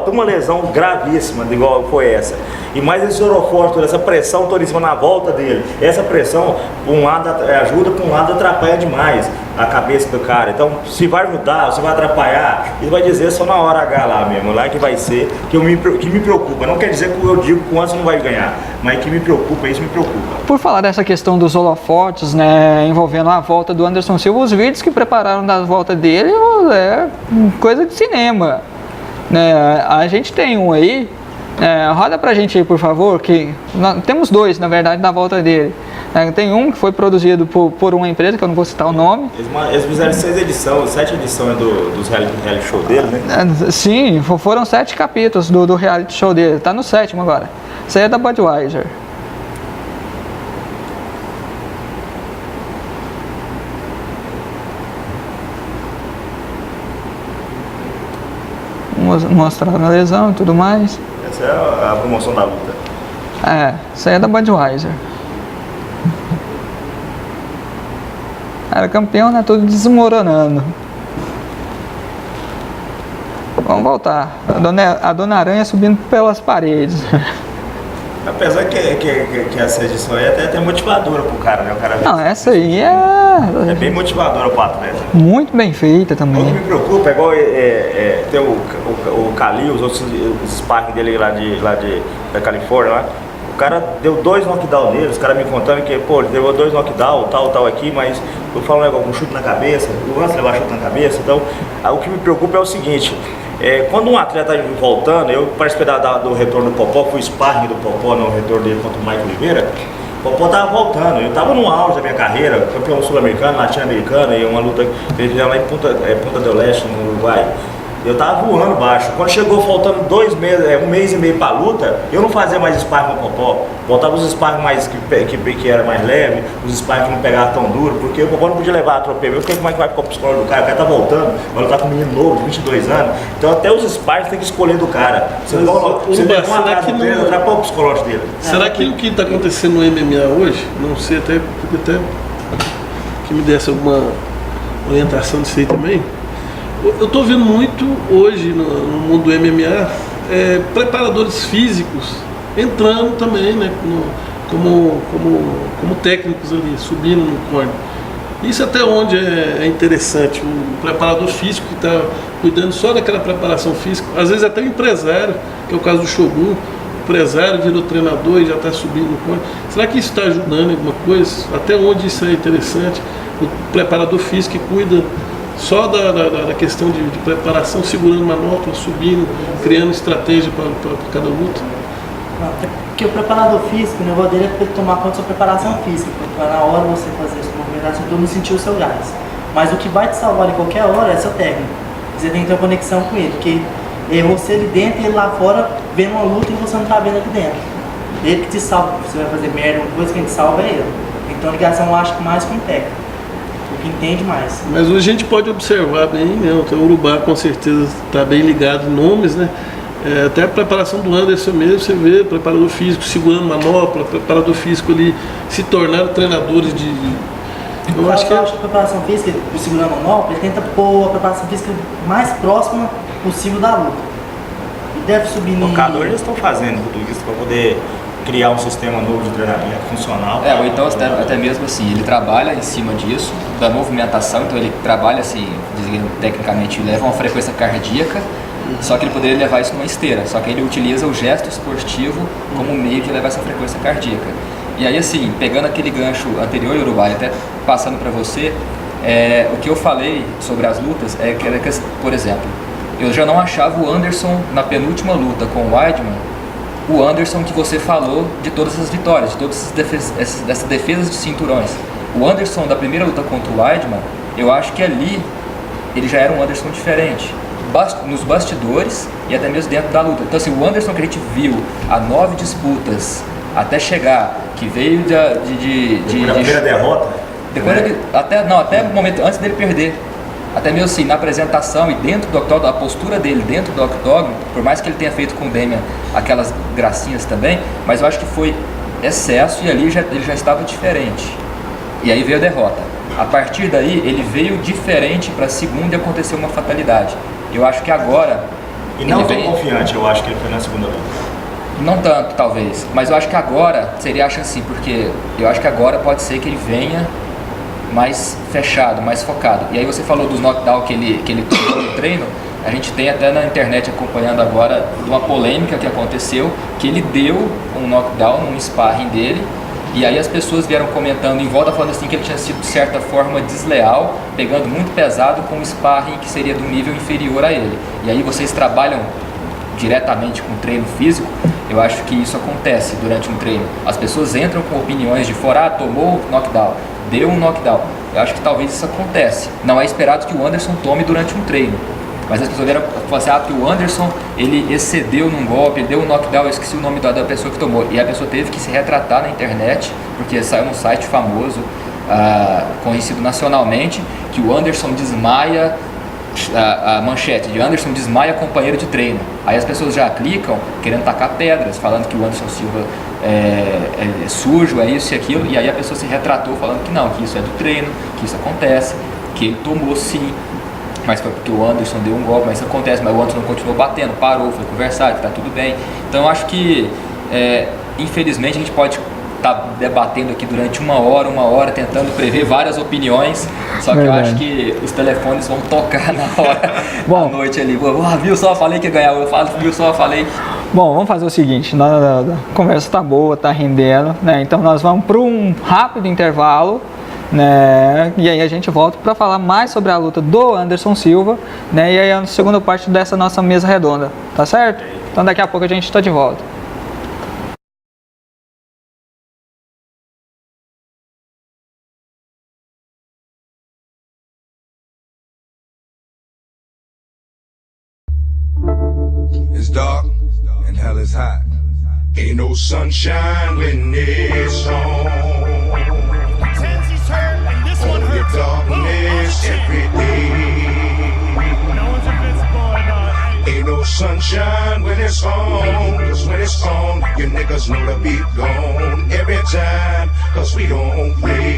uma lesão gravíssima, igual foi essa. E mais esse oroforte, essa pressão toda em cima na volta dele. Essa pressão, por um lado ajuda, por um lado atrapalha demais a cabeça do cara. Então, se vai ajudar, se vai atrapalhar, ele vai dizer só na hora H lá mesmo, lá que vai ser, que me preocupa. Não quer dizer que eu digo que o Anderson não vai ganhar, mas que me preocupa, isso me preocupa. Por falar dessa questão dos holofotes, né, envolvendo a volta do Anderson Silva, os vídeos que prepararam da volta dele é coisa de cinema. Né? A gente tem um aí, roda pra gente aí, por favor, que temos 2, na verdade, da volta dele. Tem um que foi produzido por uma empresa, que eu não vou citar o nome. Eles fizeram 6 edições, 7 edições dos reality show dele, né? Sim, foram 7 capítulos do reality show dele, tá no 7º agora. Isso aí é da Budweiser. Mostraram a lesão e tudo mais. Essa é a promoção da luta. Isso aí é da Budweiser. Era campeão, né? Tudo desmoronando. Vamos voltar. A Dona Aranha subindo pelas paredes. Apesar que essa edição aí é até motivadora pro cara, né? O cara não, essa aí é bem motivadora pro atleta. Muito bem feita também. O que me preocupa é igual tem o Khalil, os sparring dele lá da Califórnia lá. O cara deu 2 knockdown nele, os caras me contando que, pô, ele deu 2 knockdown, tal aqui, mas eu falo um negócio, um chute na cabeça, o lance levar chute na cabeça, então o que me preocupa é o seguinte, quando um atleta está voltando, eu participei do retorno do Popó, fui sparring do Popó no retorno dele contra o Mike Oliveira, o Popó estava voltando, eu estava no auge da minha carreira, campeão sul-americano, latino-americano, e uma luta que ele lá em Punta del Este, no Uruguai. Eu tava voando baixo. Quando chegou faltando 2 meses, 1 mês e meio pra luta, eu não fazia mais sparring com o Popó. Voltava os sparring mais que era mais leve, os sparring que não pegavam tão duro, porque o Popó não podia levar atropelo. Eu fiquei como é que vai ficar o psicológico do cara? O cara tá voltando, agora tá com um menino novo, de 22 anos. Então até os sparring tem que escolher do cara. Você leva uma atrás do treino, atrapalha o psicológico dele. Será que o que tá acontecendo no MMA hoje, não sei, até que me desse alguma orientação disso aí também. Eu estou vendo muito hoje no mundo do MMA preparadores físicos entrando também, né, como técnicos ali, subindo no corner. Isso até onde é interessante. O preparador físico que está cuidando só daquela preparação física, às vezes até o empresário, que é o caso do Shogun, o empresário virou treinador e já está subindo no corner. Será que isso está ajudando em alguma coisa? Até onde isso é interessante? O preparador físico que cuida só da questão de preparação, segurando manopla, subindo, criando estratégia para cada luta? Não, porque o preparador físico, o negócio dele é para ele tomar conta da sua preparação física, para na hora você fazer essa movimentação, todo mundo sentir o seu gás. Mas o que vai te salvar em qualquer hora é seu técnico. Você tem que ter uma conexão com ele, porque você ali dentro e ele lá fora vendo uma luta e você não está vendo aqui dentro. Ele que te salva, você vai fazer merda, uma coisa que te salva é ele. Então a ligação eu acho que mais com o técnico. Que entende mais. Mas hoje a gente pode observar bem, né? O Urubá com certeza está bem ligado em nomes, né? Até a preparação do Anderson mesmo, você vê preparador físico segurando manopla, preparador físico ali se tornaram treinadores de. Eu acho que a preparação física, segurando manopla, ele tenta pôr a preparação física mais próxima possível da luta. E deve subir no. Os jogadores estão fazendo tudo isso para poder criar um sistema novo de treinamento funcional. Ou então até mesmo assim, ele trabalha em cima disso, da movimentação, então ele trabalha assim, tecnicamente, leva uma frequência cardíaca, só que ele poderia levar isso numa esteira, só que ele utiliza o gesto esportivo como meio de levar essa frequência cardíaca. E aí assim, pegando aquele gancho anterior, Uruguai, até passando para você, o que eu falei sobre as lutas é que, por exemplo, eu já não achava o Anderson na penúltima luta com o Weidman, o Anderson que você falou de todas essas vitórias, de todas essas defesas de cinturões. O Anderson da primeira luta contra o Weidman, eu acho que ali ele já era um Anderson diferente, nos bastidores e até mesmo dentro da luta. Então assim, o Anderson que a gente viu há 9 disputas até chegar, que veio Na primeira derrota? Até o momento antes dele perder. Até mesmo assim, na apresentação e dentro do octógono, a postura dele dentro do octógono, por mais que ele tenha feito com o Damian aquelas gracinhas também, mas eu acho que foi excesso e ali ele já estava diferente. E aí veio a derrota. A partir daí, ele veio diferente para a segunda e aconteceu uma fatalidade. Eu acho que agora... E não tão confiante, eu acho que ele foi na segunda luta. Não tanto, talvez. Mas eu acho que agora seria a chance, porque eu acho que agora pode ser que ele venha mais fechado, mais focado. E aí você falou dos knockdown que ele tomou no treino. A gente tem até na internet acompanhando agora uma polêmica que aconteceu, que ele deu um knockdown num sparring dele, e aí as pessoas vieram comentando em volta, falando assim que ele tinha sido de certa forma desleal, pegando muito pesado com um sparring que seria do nível inferior a ele. E aí vocês trabalham diretamente com treino físico, eu acho que isso acontece durante um treino. As pessoas entram com opiniões de fora, tomou knockdown, deu um knockdown. Eu acho que talvez isso acontece. Não é esperado que o Anderson tome durante um treino. Mas as pessoas vieram falar assim, que o Anderson, ele excedeu num golpe, ele deu um knockdown, eu esqueci o nome da pessoa que tomou. E a pessoa teve que se retratar na internet, porque saiu num site famoso, conhecido nacionalmente, que o Anderson desmaia, a manchete de Anderson desmaia companheiro de treino. Aí as pessoas já clicam querendo tacar pedras, falando que o Anderson Silva é sujo, é isso e aquilo. E aí a pessoa se retratou falando que não, que isso é do treino, que isso acontece, que ele tomou sim. Mas foi porque o Anderson deu um golpe, mas isso acontece, mas o Anderson continuou batendo, parou, foi conversar, que tá tudo bem. Então eu acho que, infelizmente, a gente pode estar debatendo aqui durante uma hora, tentando prever várias opiniões, só que eu acho que os telefones vão tocar na hora, à noite ali. Viu só, falei que ia ganhar, viu só, falei. Bom, vamos fazer o seguinte, a conversa tá boa, tá rendendo, né? Então nós vamos para um rápido intervalo, né? E aí a gente volta para falar mais sobre a luta do Anderson Silva, né? E aí a segunda parte dessa nossa mesa redonda, tá certo? Então daqui a pouco a gente está de volta. It's dark and hell is hot. Ain't no sunshine when it's on. Only darkness every day. No one's invincible and ain't no sunshine when it's on. Cause when it's on, you niggas know the beat gone every time. Cause we don't play.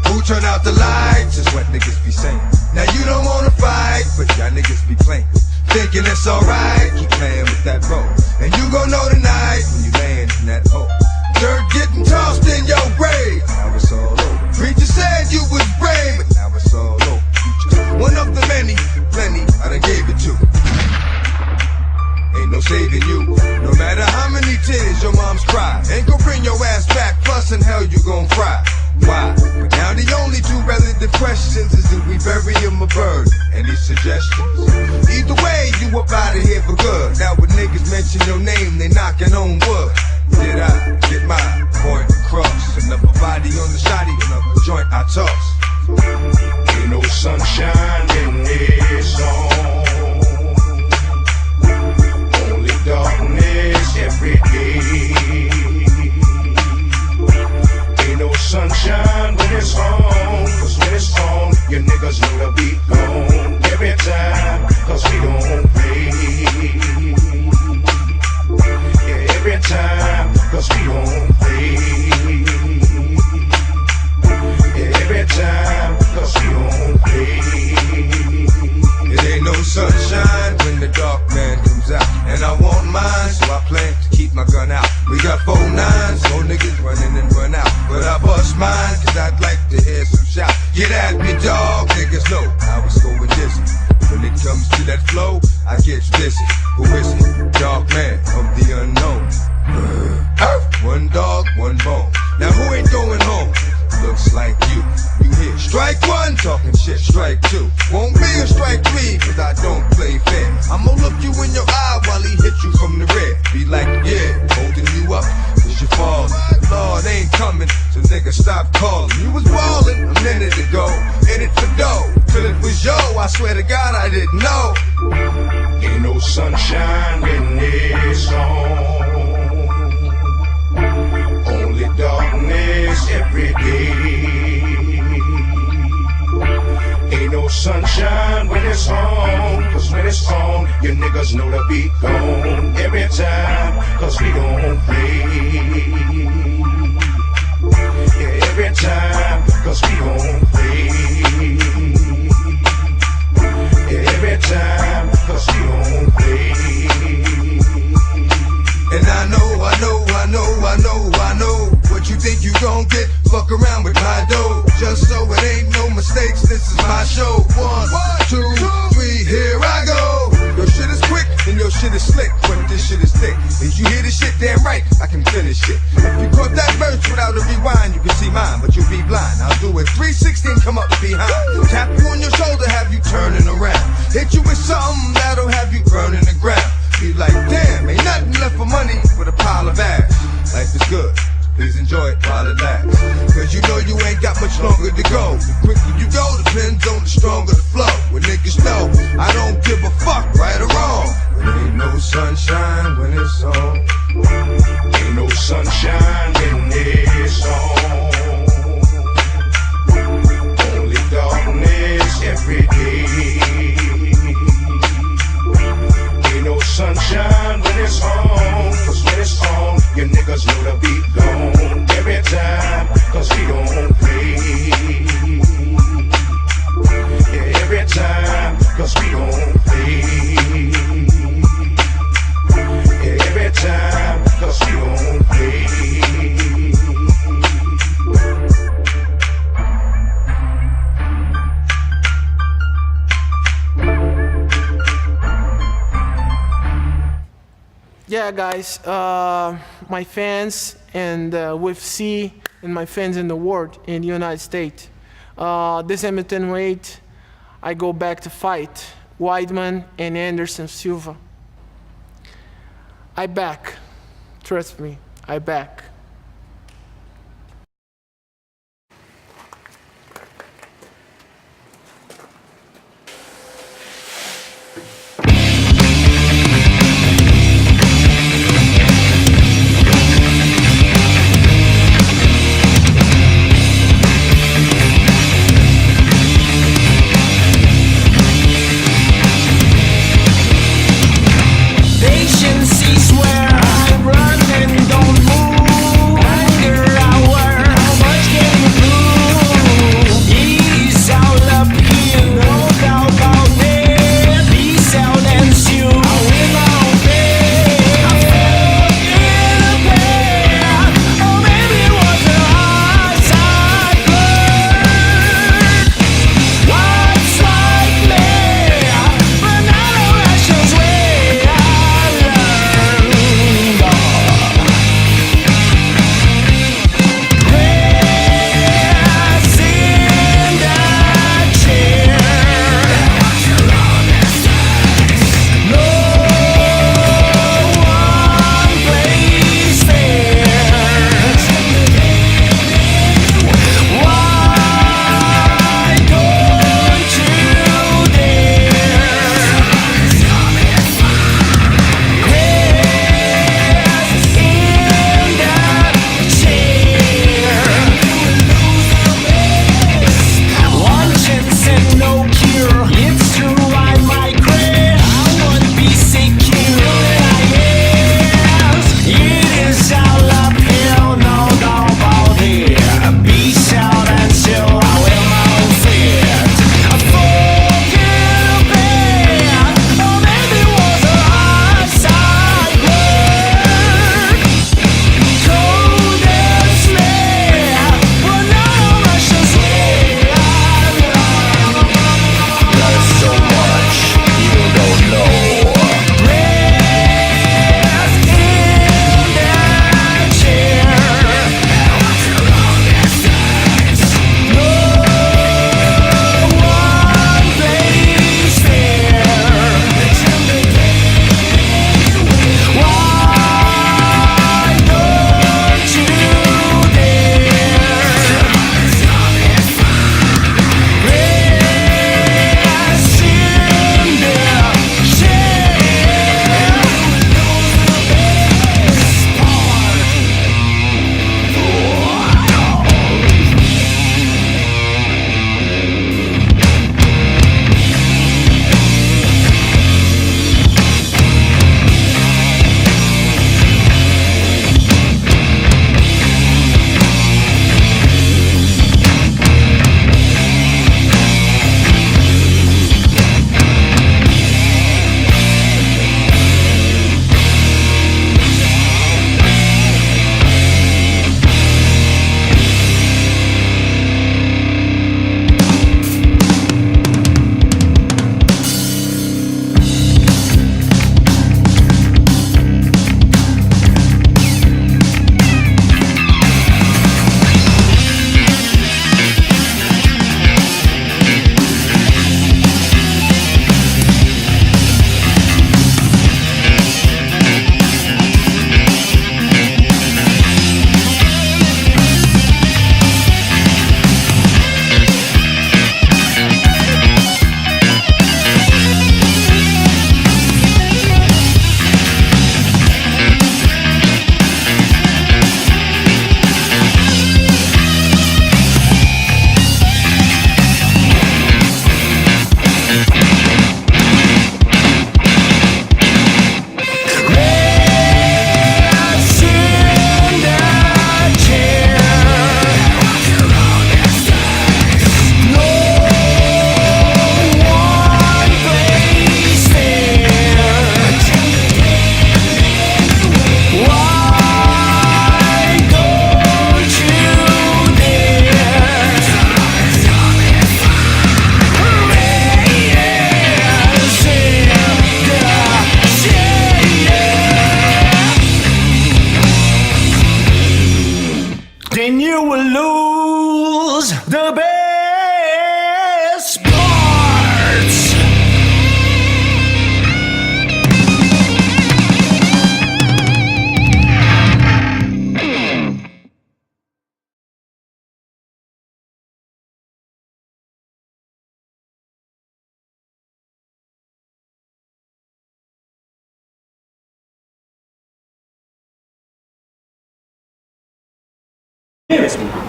Who turn out the lights is what niggas be saying. Now you don't wanna fight, but y'all niggas be playing. Thinking it's alright, keep playing with that role. And you gon' know tonight when you land in that hole. Dirt getting tossed in your grave. Now it's all over. Preacher said you was brave, but now it's all over. You just one of the many, plenty I done gave it to. Ain't no saving you. No matter how many tears your moms cry, ain't gon' bring your ass back. Plus in hell you gon' cry. Why? But now the only two relative questions is do we bury him or burn? Any suggestions? Either way, you up out of here for good. Now when niggas mention your name, they knocking on wood. Did I get my point across? Another body on the shotty, another joint I toss. Ain't no sunshine in this song. Only darkness every day. Ain't no sunshine when it's on. Cause when it's on, you niggas know the beat gone every time. Cause we don't play. Yeah, every time. Cause we don't play. Yeah, every time. Cause we don't play. It ain't no sunshine when the dark man comes out. And I want mine, so I plan to keep my gun out. We got 4 9s, no niggas running and run out. But I bust mine, cause I'd like to hear some shout. Get at me, dog, niggas know I was going dizzy. When it comes to that flow, I get busy. Who is it? Dark man of the unknown. One dog, one bone. Now who ain't going home? Looks like you. You hear strike 1, talking shit, strike 2. Won't be a strike 3, cause I don't play fair. I'ma look you in your eye while he hit you from the rear. Be like, yeah, holding you up, cause you fall. Lord ain't coming, so nigga stop calling. You was ballin' a minute ago, in it for dough. Till it was yo, I swear to God I didn't know. Ain't no sunshine when sunshine when it's on, cause when it's on, your niggas know the beat gone every time, cause we gon' play. Yeah, every time, cause we gon' play. Yeah, every time, cause we gon' play. And I know what you think you gon' get. Fuck around with my dough, just so it ain't no mistakes. This is my show. 1, 2, 3, here I go. Your shit is quick and your shit is slick, but this shit is thick. If you hear this shit, damn right, I can finish it. If you caught that verse without a rewind, you can see mine, but you'll be blind. I'll do it 360 and come up behind. Tap you on your shoulder, have you turning around. Hit you with something that'll have you burning the ground. Be like, damn, ain't nothing left for money but a pile of ash. Life is good, please enjoy it while it lasts. Cause you know you ain't got much longer to go. The quicker you go, depends on the stronger the flow. When niggas know, I don't give a fuck, right or wrong. But ain't no sunshine when it's on. Ain't no sunshine when it's on. Only darkness every day. No sunshine when it's on, cause when it's on, your niggas know the beat gone every time, cause we gon' play. Yeah, every time, cause we gon' play. Yeah, every time, cause we gon' play. Yeah, guys, my fans and with C and my fans in the world, in the United States. December 28, I go back to fight Weidman and Anderson Silva. I back, trust me, I back. Patience is where I run and don't move.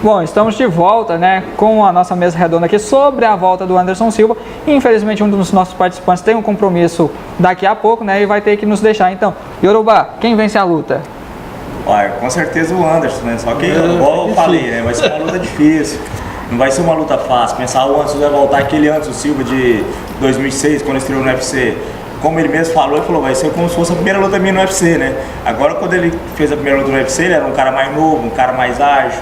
Bom, estamos de volta, né, com a nossa mesa redonda aqui sobre a volta do Anderson Silva. Infelizmente, um dos nossos participantes tem um compromisso daqui a pouco, né, e vai ter que nos deixar. Então, Yorubá, quem vence a luta? Olha, com certeza o Anderson, né? Só que, igual eu falei, né, vai ser uma luta difícil. Não vai ser uma luta fácil. Pensar o Anderson vai voltar aquele Anderson Silva de 2006, quando ele estreou no UFC. Como ele mesmo falou, ele falou, vai ser como se fosse a primeira luta minha no UFC, né? Agora, quando ele fez a primeira luta no UFC, ele era um cara mais novo, um cara mais ágil,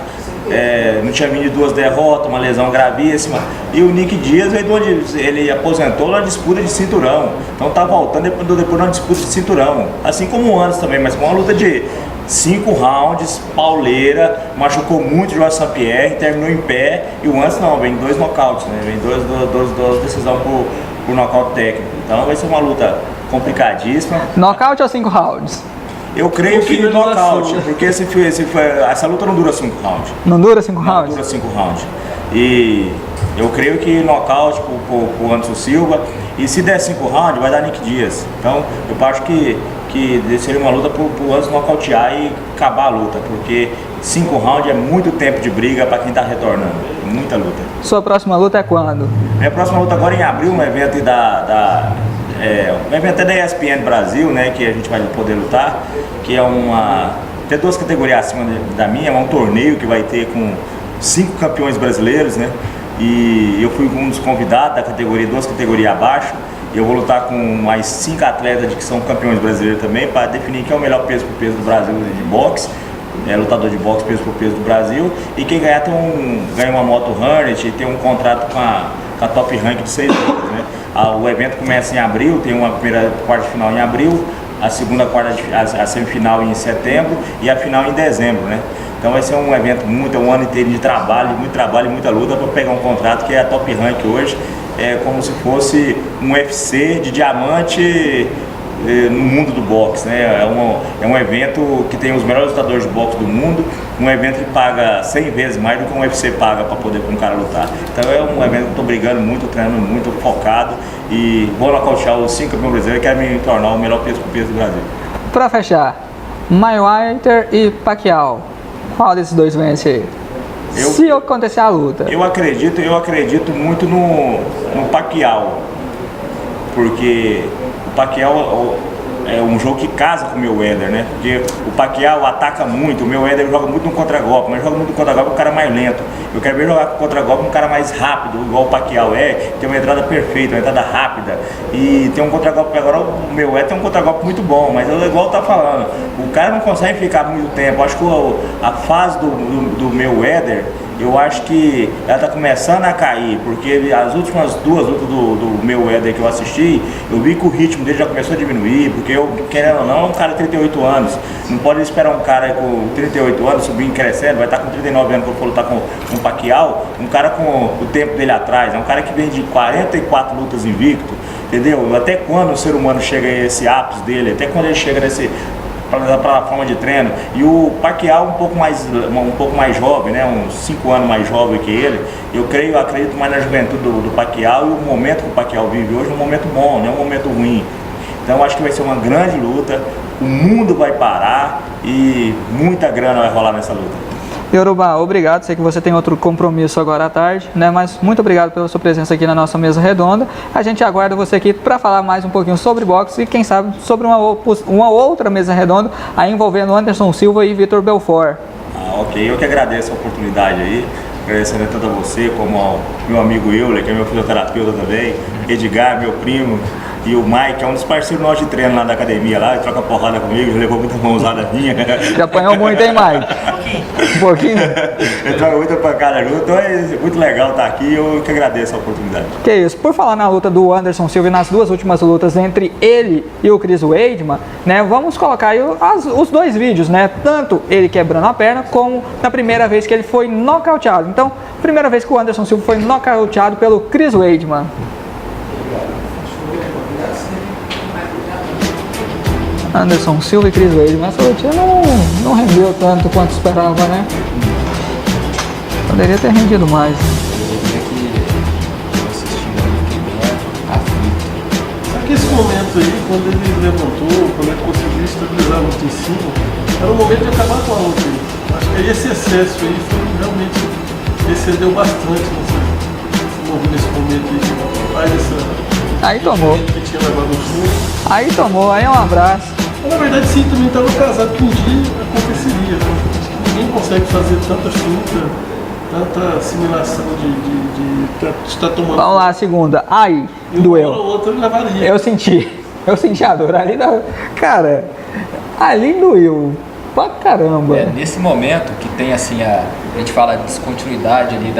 não tinha vindo de 2 derrotas, uma lesão gravíssima. E o Nick Diaz veio de onde ele aposentou na disputa de cinturão. Então tá voltando depois na disputa de cinturão. Assim como o Anderson também, mas com uma luta de 5 rounds, pauleira, machucou muito o João Saint-Pierre, terminou em pé. E o Anderson não, vem 2 nocautes, né? Vem 2 decisões por nocaute técnico. Então vai ser uma luta complicadíssima. Nocaute ou 5 rounds? Eu creio que nocaute, porque essa luta não dura 5 rounds. Não dura 5 rounds? Não dura 5 rounds. E eu creio que nocaute pro Anderson Silva. E se der 5 rounds, vai dar Nick Diaz. Então eu acho que seria uma luta pro Anderson nocautear e acabar a luta, porque 5 rounds é muito tempo de briga para quem tá retornando. Muita luta. Sua próxima luta é quando? Minha próxima luta agora é em abril, um evento um evento da ESPN Brasil, né, que a gente vai poder lutar, que é tem 2 categorias acima da minha, é um torneio que vai ter com 5 campeões brasileiros, né, e eu fui um dos convidados da categoria, 2 categorias abaixo. Eu vou lutar com mais 5 atletas que são campeões brasileiros também, para definir quem é o melhor peso por peso do Brasil de boxe. Lutador de boxe peso por peso do Brasil. E quem ganhar ganha uma moto Hornet e tem um contrato com a Top Rank de 6 lutas, né? O evento começa em abril, tem uma primeira quarta de final em abril, a segunda quarta a semifinal em setembro e a final em dezembro, né? Então vai ser um evento um ano inteiro de trabalho, e muita luta para pegar um contrato que é a Top Rank hoje. É como se fosse um UFC de diamante no mundo do boxe, né? É um evento que tem os melhores lutadores de boxe do mundo, um evento que paga 100 vezes mais do que um UFC paga para poder um cara lutar. Então é um evento que eu estou brigando muito, treinando muito, focado e vou nocautear os 5 campeões brasileiros e quero me tornar o melhor peso por peso do Brasil. Para fechar, Mayweather e Pacquiao, qual desses 2 vence aí? Se acontecer a luta. Eu acredito muito no Pacquiao, porque o Pacquiao é um jogo que casa com o Mayweather, né? Porque o Pacquiao ataca muito, o Mayweather joga muito no contragolpe, mas joga muito no contragolpe um cara mais lento. Eu quero ver jogar com contragolpe um cara mais rápido, igual o Pacquiao tem uma entrada perfeita, uma entrada rápida. E tem um contragolpe, agora o Mayweather tem um contragolpe muito bom, mas igual tá falando, o cara não consegue ficar muito tempo. Acho que a fase do Mayweather, eu acho que ela está começando a cair, porque as últimas 2 lutas do Mayweather que eu assisti, eu vi que o ritmo dele já começou a diminuir, porque querendo ou não, é um cara de 38 anos, não pode esperar um cara com 38 anos subindo e crescendo, vai estar com 39 anos quando for lutar com um Pacquiao, um cara com o tempo dele atrás, é um cara que vem de 44 lutas invicto, entendeu? Até quando o ser humano chega a esse ápice dele, até quando ele chega para a forma de treino. E o Pacquiao um pouco mais jovem, né? Uns 5 anos mais jovem que ele. Eu acredito mais na juventude do Pacquiao, e o momento que o Pacquiao vive hoje é um momento bom, não é um momento ruim. Então acho que vai ser uma grande luta, o mundo vai parar e muita grana vai rolar nessa luta. Yorubá, obrigado, sei que você tem outro compromisso agora à tarde, né? Mas muito obrigado pela sua presença aqui na nossa mesa redonda. A gente aguarda você aqui para falar mais um pouquinho sobre boxe e quem sabe sobre uma outra mesa redonda aí envolvendo Anderson Silva e Vitor Belfort. Ok, eu que agradeço a oportunidade aí, agradecendo tanto a você como ao meu amigo Euler, que é meu fisioterapeuta também, Edgar, meu primo, e o Mike, é um dos parceiros nossos de treino lá da academia, lá, ele troca porrada comigo, já levou muita mãozada minha. Já apanhou muito, hein, Mike? Um pouquinho? Ele troca muita pancada junto, então é muito legal estar aqui, eu que agradeço a oportunidade. Que isso, por falar na luta do Anderson Silva e nas 2 últimas lutas entre ele e o Chris Weidman, né, vamos colocar aí os 2 vídeos, né, tanto ele quebrando a perna, como na primeira vez que ele foi nocauteado. Então, primeira vez que o Anderson Silva foi nocauteado pelo Chris Weidman. Anderson Silva e Chris Weidman. Essa luta não rendeu tanto quanto esperava, né? Poderia ter rendido mais. Sabe que esse momento aí, quando ele levantou, quando ele conseguiu estabilizar a luta em cima, era o momento de acabar com a luta aí. Acho que esse excesso aí foi realmente excedeu bastante nesse momento aí, faz essa. Aí tomou. Que tinha levado o fundo. Aí tomou, aí é um abraço. Mas, na verdade, sim, também estava casado que um dia aconteceria. Né? Acho que ninguém consegue fazer tanta fruta, tanta assimilação de estar tomando. Vamos lá, a segunda. Ai, e doeu. Uma ou outra levaria. Eu senti a dor ali. Cara, ali doeu. Pra caramba. Nesse momento que tem assim, a gente fala de descontinuidade ali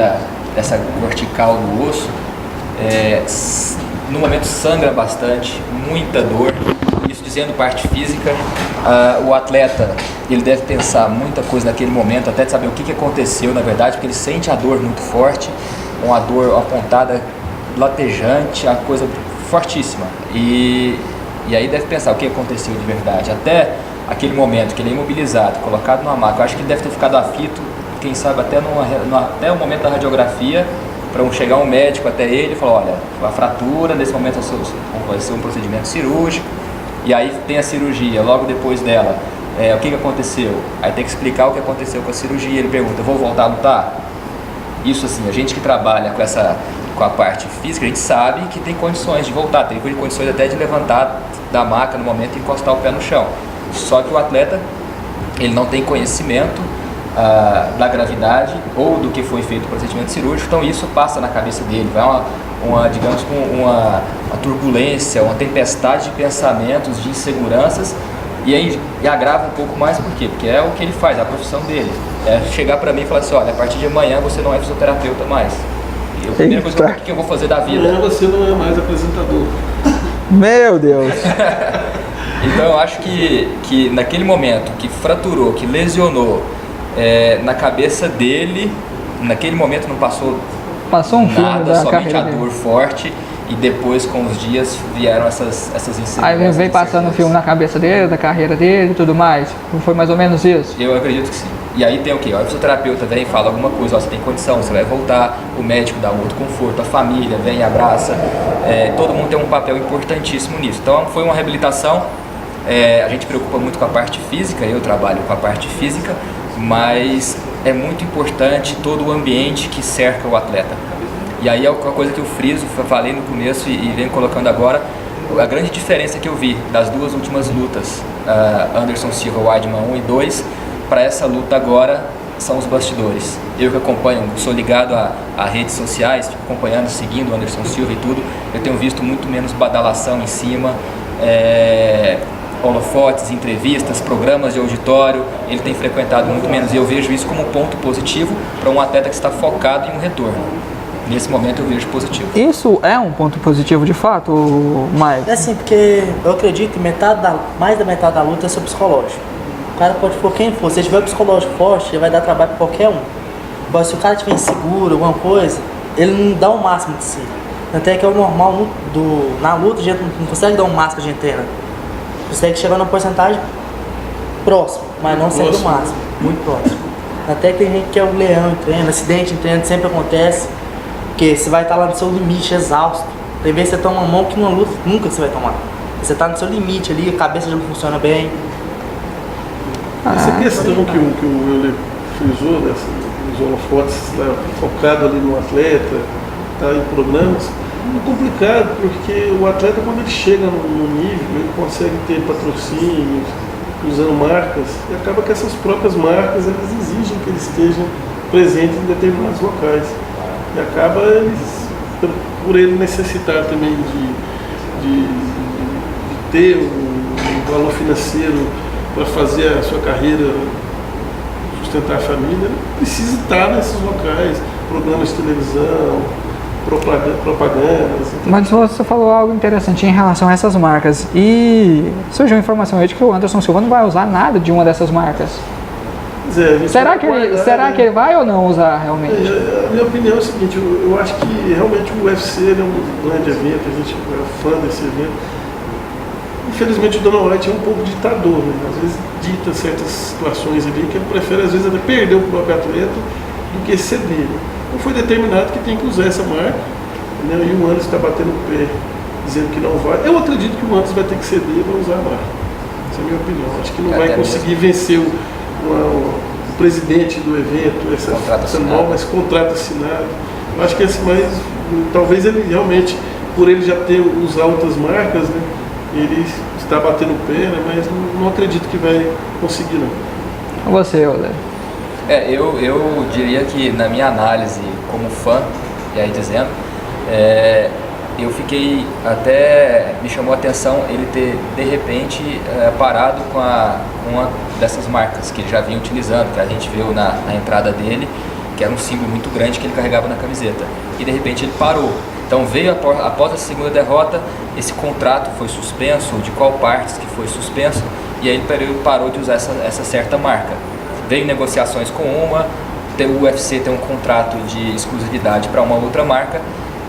dessa vertical do osso, no momento sangra bastante, muita dor. Isso dizendo parte física, o atleta ele deve pensar muita coisa naquele momento, até de saber o que aconteceu na verdade, porque ele sente a dor muito forte, uma dor, uma pontada latejante, uma coisa fortíssima. E aí deve pensar o que aconteceu de verdade, até aquele momento que ele é imobilizado, colocado numa maca. Eu acho que ele deve ter ficado aflito, quem sabe até até o momento da radiografia, para chegar um médico até ele e falar, olha, a fratura, nesse momento vai ser um procedimento cirúrgico, e aí tem a cirurgia, logo depois dela, o que aconteceu? Aí tem que explicar o que aconteceu com a cirurgia, ele pergunta, vou voltar a lutar? Isso assim, a gente que trabalha com a parte física, a gente sabe que tem condições de voltar, tem condições até de levantar da maca no momento e encostar o pé no chão. Só que o atleta, ele não tem conhecimento da gravidade ou do que foi feito o procedimento cirúrgico, então isso passa na cabeça dele, vai digamos, com uma turbulência, uma tempestade de pensamentos, de inseguranças, e aí agrava um pouco mais, por quê? Porque é o que ele faz, a profissão dele, é chegar para mim e falar assim, olha, a partir de amanhã você não é fisioterapeuta mais, e a primeira coisa que eu vou fazer da vida... Amanhã você não é mais apresentador. Meu Deus! Então eu acho que naquele momento que fraturou, que lesionou na cabeça dele, naquele momento não passou um filme nada, da somente carreira a dor dele. forte, e depois com os dias vieram essas inseguranças. Aí vem passando o filme na cabeça dele, da carreira dele e tudo mais. Não foi mais ou menos isso? Eu acredito que sim. E aí tem o quê? O fisioterapeuta vem e fala alguma coisa, você tem condição, você vai voltar, o médico dá um outro conforto, a família vem e abraça, todo mundo tem um papel importantíssimo nisso. Então foi uma reabilitação, a gente preocupa muito com a parte física, eu trabalho com a parte física, mas é muito importante todo o ambiente que cerca o atleta. E aí é uma coisa que eu friso, falei no começo e venho colocando agora, a grande diferença que eu vi das duas últimas lutas, Anderson Silva, Weidman 1 e 2, para essa luta agora são os bastidores. Eu que acompanho, sou ligado a redes sociais, fico acompanhando, seguindo o Anderson Silva e tudo, eu tenho visto muito menos badalação em cima, holofotes, entrevistas, programas de auditório, ele tem frequentado muito menos, e eu vejo isso como um ponto positivo para um atleta que está focado em um retorno. Nesse momento eu vejo positivo. Isso é um ponto positivo de fato, Mike? É assim, porque eu acredito que mais da metade da luta é seu psicológico. O cara pode for quem for, se ele tiver o psicológico forte, ele vai dar trabalho para qualquer um. Mas se o cara estiver inseguro, alguma coisa, ele não dá o máximo de si. Até que é o normal na luta, a gente não consegue dar o máximo que a gente treina. Consegue chegar numa porcentagem próxima, mas não sempre o máximo, muito próximo. Até que tem gente que é um leão em treino, acidente em treino sempre acontece, porque você vai estar lá no seu limite, exausto. Tem vezes que você toma uma mão que numa luta nunca você vai tomar. Você está no seu limite ali, a cabeça já não funciona bem. Essa questão que o Euler frisou, dos holofotes focado ali no atleta, tá, em programas, é complicado, porque o atleta, quando ele chega no nível, ele consegue ter patrocínios, usando marcas, e acaba que essas próprias marcas elas exigem que ele esteja presente em determinados locais. E acaba por ele necessitar também de ter um valor financeiro para fazer a sua carreira, sustentar a família, ele precisa estar nesses locais, programas de televisão, propagandas. Mas você falou algo interessante em relação a essas marcas, e surgiu informação aí de que o Anderson Silva não vai usar nada de uma dessas marcas. Será que ele vai ou não usar realmente? A minha opinião é o seguinte, eu acho que realmente o UFC é um grande evento, a gente é fã desse evento. Infelizmente o Dana White é um pouco ditador, né? Às vezes dita certas situações ali que ele prefere às vezes até perder o próprio atleta do que ceder. Então foi determinado que tem que usar essa marca, né? E o Anderson está batendo o pé dizendo que não vai. Eu acredito que o Anderson vai ter que ceder para usar a marca. Essa é a minha opinião. Acho que não vai conseguir vencer presidente do evento, esse contrato assinado. Eu acho que esse mais, talvez ele realmente, por ele já usar outras marcas, né, ele está batendo o pé, né, mas não acredito que vai conseguir não. Você, Olé? Eu diria que na minha análise como fã, e aí dizendo, eu fiquei, até me chamou a atenção ele ter de repente parado com uma dessas marcas que ele já vinha utilizando, que a gente viu na entrada dele, que era um símbolo muito grande que ele carregava na camiseta, e de repente ele parou. Então veio após a segunda derrota, esse contrato foi suspenso, de qual partes que foi suspenso, e aí ele parou de usar essa certa marca. Veio negociações com o UFC tem um contrato de exclusividade para uma outra marca,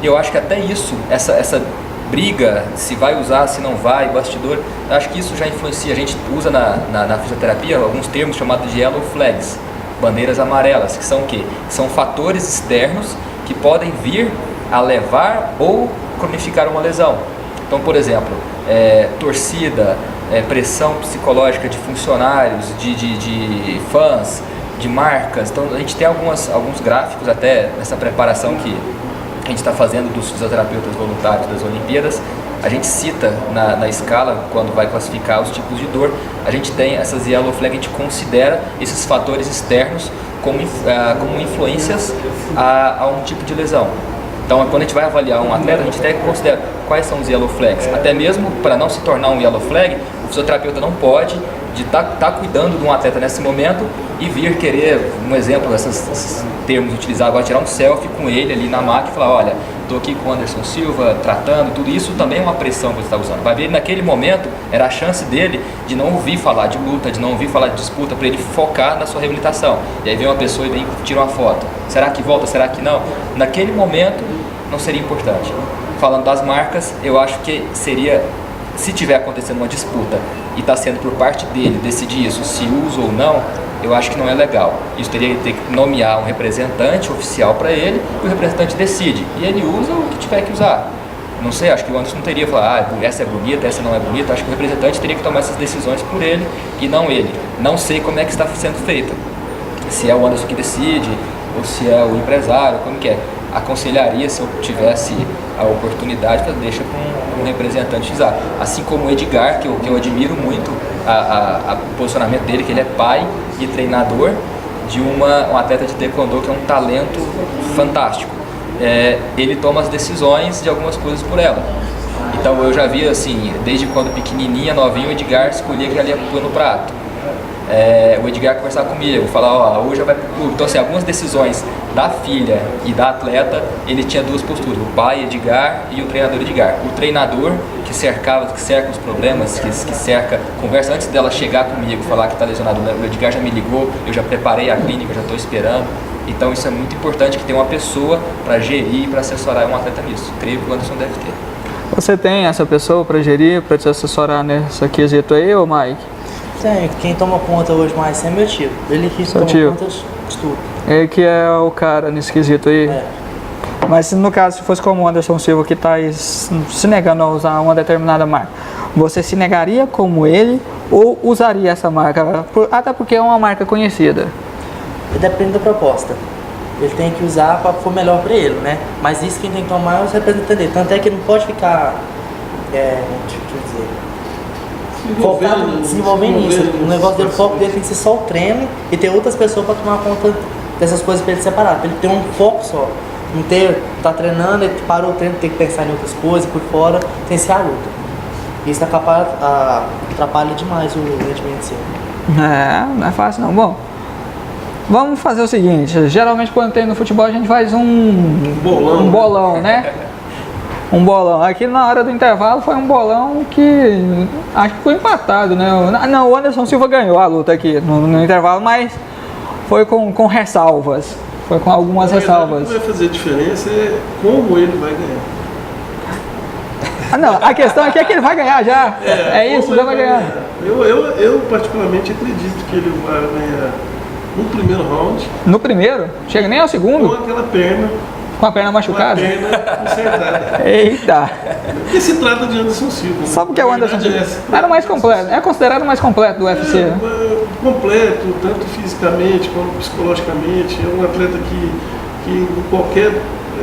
e eu acho que até isso, essa briga, se vai usar, se não vai, bastidor, eu acho que isso já influencia. A gente usa na fisioterapia alguns termos chamados de yellow flags, bandeiras amarelas, que são o quê? São fatores externos que podem vir a levar ou cronificar uma lesão. Então, por exemplo, torcida, pressão psicológica de funcionários, de fãs, de marcas. Então, a gente tem alguns gráficos até nessa preparação que a gente está fazendo dos fisioterapeutas voluntários das Olimpíadas. A gente cita na escala, quando vai classificar os tipos de dor, a gente tem essas yellow flag, a gente considera esses fatores externos como influências a um tipo de lesão. Então, quando a gente vai avaliar um atleta, a gente até considera quais são os yellow flags. Até mesmo para não se tornar um yellow flag, o fisioterapeuta não pode estar cuidando de um atleta nesse momento e vir querer, um exemplo, esses termos utilizados, agora tirar um selfie com ele ali na máquina e falar, olha, estou aqui com o Anderson Silva tratando, tudo isso também é uma pressão que você está usando. Vai ver, naquele momento, era a chance dele de não ouvir falar de luta, de não ouvir falar de disputa, para ele focar na sua reabilitação. E aí vem uma pessoa e vem tira uma foto. Será que volta? Será que não? Naquele momento, não seria importante. Falando das marcas, eu acho que seria, se tiver acontecendo uma disputa e está sendo por parte dele decidir isso, se usa ou não, eu acho que não é legal. Isso teria que nomear um representante oficial para ele, e o representante decide, e ele usa o que tiver que usar. Não sei, acho que o Anderson não teria que falar, essa é bonita, essa não é bonita. Acho que o representante teria que tomar essas decisões por ele e não ele. Não sei como é que está sendo feita, se é o Anderson que decide ou se é o empresário, como que é. Aconselharia, se eu tivesse a oportunidade, deixa com um representante usar. Assim como o Edgar, que eu admiro muito o posicionamento dele, que ele é pai e treinador de um atleta de taekwondo que é um talento fantástico. Ele toma as decisões de algumas coisas por ela. Então eu já vi assim, desde quando pequenininha, novinho, o Edgar escolhia que ela ia pôr no prato. O Edgar conversar comigo, falar, hoje vai pro clube. Então assim, algumas decisões da filha e da atleta, ele tinha duas posturas, o pai Edgar e o treinador Edgar. O treinador que cerca os problemas, que cerca, conversa antes dela chegar comigo, falar que está lesionado, o Edgar já me ligou, eu já preparei a clínica, já estou esperando. Então isso é muito importante, que tenha uma pessoa para gerir e para assessorar um atleta nisso. Creio que o Anderson deve ter. Você tem essa pessoa para gerir, para te assessorar nessa quesito aí, ô Mike? Tem, quem toma conta hoje mais é meu tio. Ele que toma conta de tudo. Ele que é o cara nesse quesito aí. Mas no caso, se fosse como o Anderson Silva, que está se negando a usar uma determinada marca, você se negaria como ele ou usaria essa marca? Até porque é uma marca conhecida. Depende da proposta. Ele tem que usar para for melhor para ele, né? Mas isso quem tem que tomar é os representantes dele. Tanto é que ele não pode ficar, se envolver nisso. O negócio dele, o foco dele tem que ser só o treino e ter outras pessoas para tomar conta dessas coisas para ele separar. Para ele ter um foco só. Não ter, tá treinando, ele parou o treino, tem que pensar em outras coisas, por fora, tem que ser a luta. Isso atrapalha demais o rendimento seu. Não é fácil não. Bom, vamos fazer o seguinte, geralmente quando tem no futebol a gente faz um bolão, né? Um bolão. Aqui na hora do intervalo foi um bolão que acho que foi empatado, né? Não, o Anderson Silva ganhou a luta aqui no intervalo, mas foi com ressalvas. Foi com algumas ressalvas. O que vai fazer diferença é como ele vai ganhar. Não, a questão aqui é que ele vai ganhar já. Isso, já vai ganhar. Eu particularmente acredito que ele vai ganhar no primeiro round. No primeiro? Chega nem ao segundo? Com aquela perna Com a perna com a machucada? perna consertada. Eita! E se trata de Anderson Silva. Né? Sabe o que é o Anderson Na verdade, Silva? Era o mais completo. É considerado o mais completo do UFC, né? Completo, tanto fisicamente quanto psicologicamente. É um atleta que em qualquer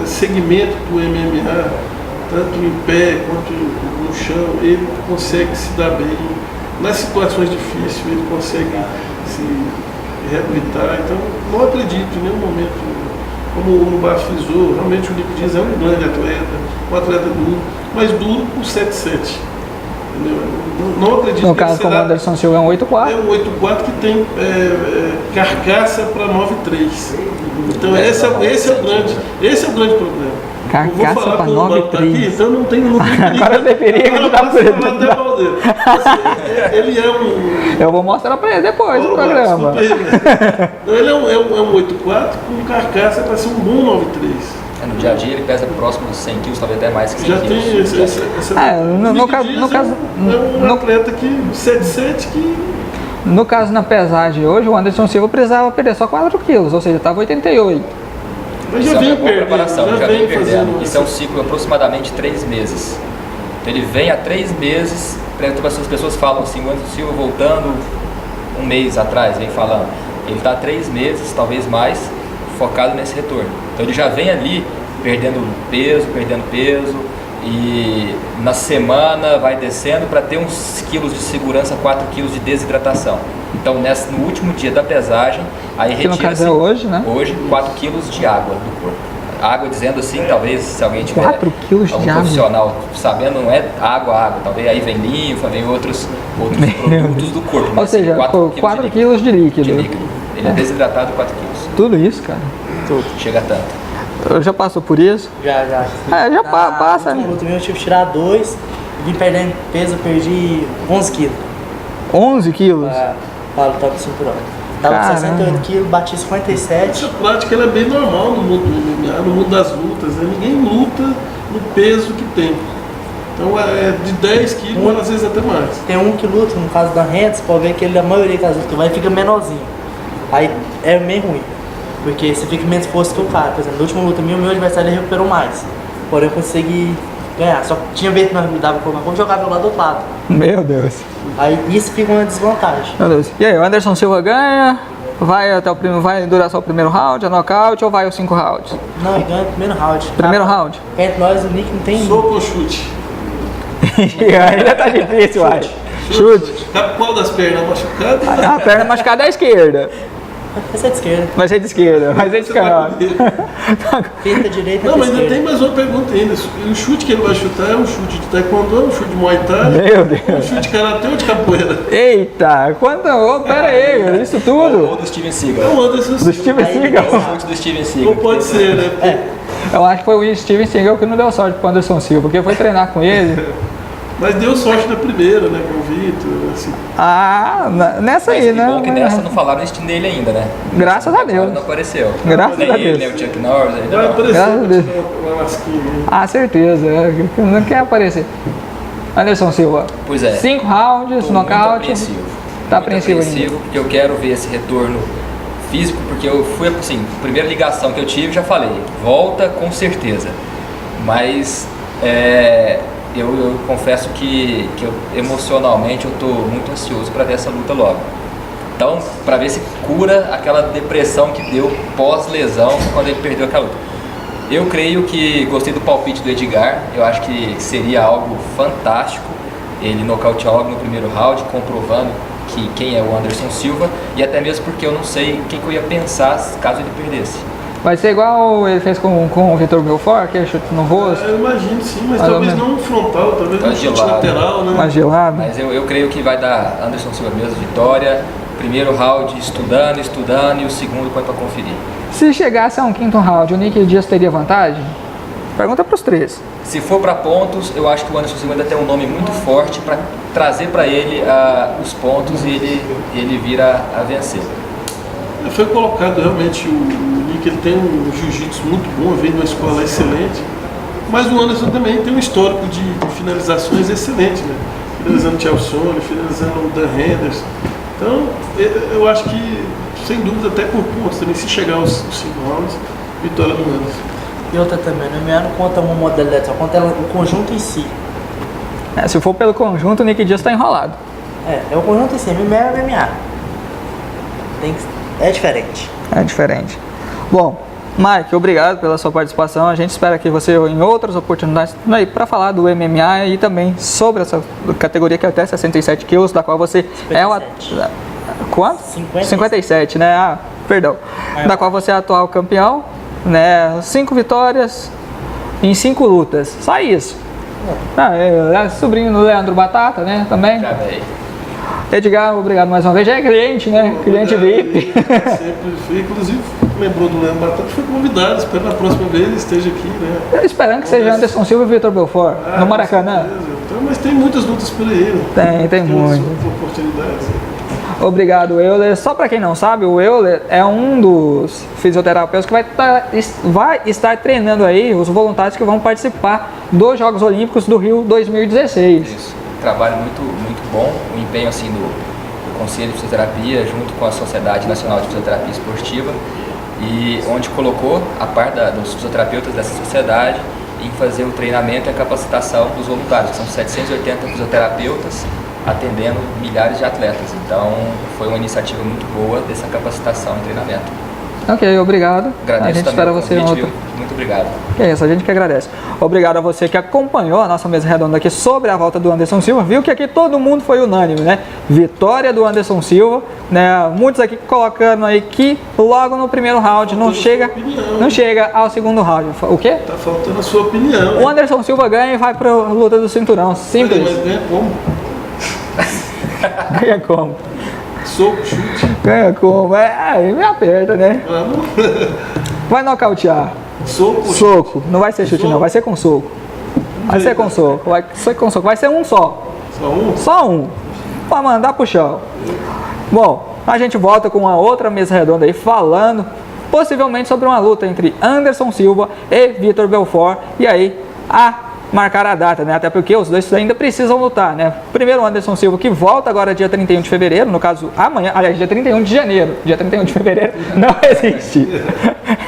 segmento do MMA, tanto em pé quanto no chão, ele consegue se dar bem. Nas situações difíceis, ele consegue se reabilitar. Então, não acredito em nenhum momento, como o Lombardo frisou, realmente o Nick Diaz é um grande atleta, um atleta duro, mas duro por 7-7. Não acredito No que ele caso, como o será- Anderson Silva é um 8-4. é um 8-4 que tem carcaça para 9-3. Então esse é o grande problema. Carcaça eu vou falar pra com o Lombardo 9-3. aqui, então não tem perigo. Agora tem perigo de dar Agora por posso falar até mal dele. Assim, ele é um... Eu vou mostrar pra ele depois do Ô, programa. desculpa aí. Então, ele é um 8-4 com carcaça para ser um bom 9-3. No dia a dia ele pesa próximo de 100 quilos, talvez até mais que 100 Já quilos. tem essa... No Nick caso- Diaz no caso- é um no- atleta que 7-7 que... No caso, na pesagem hoje, o Anderson Silva precisava perder só 4 quilos, ou seja, estava 88. Mas Isso já é uma vem boa perdendo, preparação, já vem perdendo. fazendo Isso é um ciclo de aproximadamente 3 meses. Então ele vem há 3 meses, as pessoas falam assim, o Anderson Silva voltando um mês atrás, vem falando. Ele está há 3 meses, talvez mais, focado nesse retorno. Então ele já vem ali perdendo peso, e na semana vai descendo para ter uns quilos de segurança, 4 quilos de desidratação. Então no último dia da pesagem, aí Que no caso retira-se é hoje, né? hoje 4 quilos de água do corpo. Água dizendo assim, talvez se alguém tiver 4 quilos de algum água? profissional sabendo, não é água, talvez aí vem linfa, vem outros produtos do corpo. Ou mas seja, 4 quilos de líquido. de líquido. Ele é desidratado 4 quilos. Tudo isso, cara. Chega tanto. Já passou por isso? Já. Já passa, Na né? última luta minha, eu tive que tirar 2, vim perdendo peso, eu perdi 11 quilos. 11 quilos? Para lutar pro cinturão. Tava com Caramba. 68 quilos, bati 57. Essa prática ela é bem normal no mundo do MMA, no mundo das lutas. Né? Ninguém luta no peso que tem. Então é de 10 quilos, às vezes até mais. Tem um que luta, no caso da Hands, pode ver que ele, a maioria das lutas que vai fica menorzinho. Aí é meio ruim, porque você fica menos força que o cara. Por exemplo, na última luta minha, o meu adversário ele recuperou mais. Porém eu consegui ganhar. Só que tinha vez que nós mudava por vamos jogar pelo lado do outro lado. Meu Deus. Aí isso fica uma desvantagem. Meu Deus. E aí, o Anderson Silva ganha? Vai durar só o primeiro round, é nocaute ou vai os 5 rounds? Não, ele ganha o primeiro round. Primeiro round? Entre nós, o Nick não tem. Soco ou chute? Ainda tá difícil, vai. Chute. Qual das pernas machucada? A perna machucada é a esquerda. Vai ser de esquerda. Vai ser de esquerda, vai ser de canhota. Feita direita, Não, mas ainda esquerda. tem mais uma pergunta ainda. O chute que ele vai chutar é um chute de taekwondo, um chute de muay thai, Meu um Deus. chute de karatê ou de capoeira? Eita, quanto? Ô, pera aí, isso Ou tudo? do Steven Seagal. Não, Anderson Do Steven Seagal? Chute do Steven Seagal. Não pode ser, né? Eu acho que foi o Steven Seagal que não deu sorte pro Anderson Silva, porque foi treinar com ele. Mas deu sorte na primeira, né? Com o Vitor, assim. Nessa Mas aí, que né? bom que nessa não falaram nele ainda, né? Graças a Deus. Não apareceu. Graças Nem a ele, Deus. nem o Chuck Norris ainda Vai não. aparecer Graças a Deus. uma lasquinha. Ah, certeza. Não quer aparecer. Anderson Silva. Pois é. 5 rounds, Tô muito nocaute. apreensivo. Tá Muito apreensivo ainda. porque eu quero ver esse retorno físico, porque eu fui assim, primeira ligação que eu tive, já falei, volta com certeza. Mas eu confesso que emocionalmente eu tô muito ansioso para ver essa luta logo. Então, para ver se cura aquela depressão que deu pós-lesão quando ele perdeu aquela luta. Eu creio que gostei do palpite do Edgar, eu acho que seria algo fantástico ele nocautear logo no primeiro round, comprovando quem é o Anderson Silva, e até mesmo porque eu não sei o que eu ia pensar caso ele perdesse. Vai ser igual ele fez com o Vitor Belfort, que é chute no rosto, Eu imagino sim, mas Mais ou talvez menos. não frontal, talvez Tá um chute gelado. lateral, né? mais gelado. Mas eu creio que vai dar Anderson Silva mesmo, vitória, primeiro round estudando, e o segundo põe para conferir. Se chegasse a um 5º round, o Nick Diaz teria vantagem? Pergunta pros 3. Se for para pontos, eu acho que o Anderson Silva ainda tem um nome muito forte para trazer para ele os pontos e ele vir a vencer. Foi colocado realmente o Nick, ele tem um jiu-jitsu muito bom, veio de uma escola excelente, mas o Anderson também tem um histórico de finalizações excelente, né? Finalizando o Chalsone, finalizando o Dan Henderson. Então, eu acho que, sem dúvida, até por pontos também, se chegar aos 5 rounds, vitória do Anderson. E outra também, no MMA não conta uma modalidade, só conta o conjunto em si. Se for pelo conjunto, o Nick Diaz está enrolado. É o conjunto em si, MMA é MMA. É diferente. É diferente. Bom, Mike, obrigado pela sua participação. A gente espera que você em outras oportunidades para falar do MMA e também sobre essa categoria que é até 67 quilos, da qual você 57. é o quanto? 57, né? Ah, perdão. Da qual você é atual campeão, né? 5 vitórias em 5 lutas. Só isso. É sobrinho do Leandro Batata, né? Também. Já veio. Edgar, obrigado mais uma vez. Já é cliente, né? Cliente VIP. Sempre fui, inclusive, lembrou do Leandro Batata, foi convidado. Espero na próxima vez ele esteja aqui, né? Esperando que seja Anderson Silva e Vitor Belfort, no Maracanã. Então, mas tem muitas lutas por aí, né? Tem muito. Oportunidades. Obrigado, Euler. Só para quem não sabe, o Euler é um dos fisioterapeutas que vai estar treinando aí os voluntários que vão participar dos Jogos Olímpicos do Rio 2016. Isso. Trabalho muito bom, o empenho assim do Conselho de Fisioterapia junto com a Sociedade Nacional de Fisioterapia Esportiva, e onde colocou a parte dos fisioterapeutas dessa sociedade em fazer o treinamento e a capacitação dos voluntários, que são 780 fisioterapeutas atendendo milhares de atletas. Então foi uma iniciativa muito boa dessa capacitação e treinamento. Ok, obrigado. Agradeço a gente também espera o você convite, outro. viu? Muito obrigado. É isso, a gente que agradece. Obrigado a você que acompanhou a nossa mesa redonda aqui sobre a volta do Anderson Silva. Viu que aqui todo mundo foi unânime, né? Vitória do Anderson Silva, né? Muitos aqui colocando aí que logo no primeiro round não chega ao segundo round. O quê? Tá faltando a sua opinião. O Anderson Silva ganha e vai pra luta do cinturão. Simples. Mas ganha como? Ganha como? Soco, chute. Ganha como? Aí me aperta, né? Vai nocautear. Soco. Soco. Não vai ser chute não, vai ser com soco. Vai ser com soco. Vai ser com soco. Vai ser um só. Só um? Só um. Pra mandar pro chão. Bom, a gente volta com uma outra mesa redonda aí falando possivelmente sobre uma luta entre Anderson Silva e Vitor Belfort. E aí, marcar a data, né? Até porque os dois ainda precisam lutar, né? Primeiro o Anderson Silva, que volta agora dia 31 de fevereiro, no caso amanhã, aliás, dia 31 de janeiro. Dia 31 de fevereiro não existe.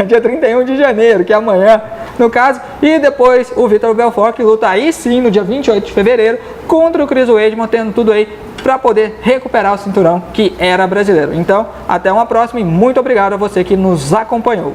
Dia 31 de janeiro, que é amanhã, no caso. E depois o Vitor Belfort, que luta aí sim no dia 28 de fevereiro contra o Chris Weidman, tendo tudo aí para poder recuperar o cinturão que era brasileiro. Então, até uma próxima e muito obrigado a você que nos acompanhou.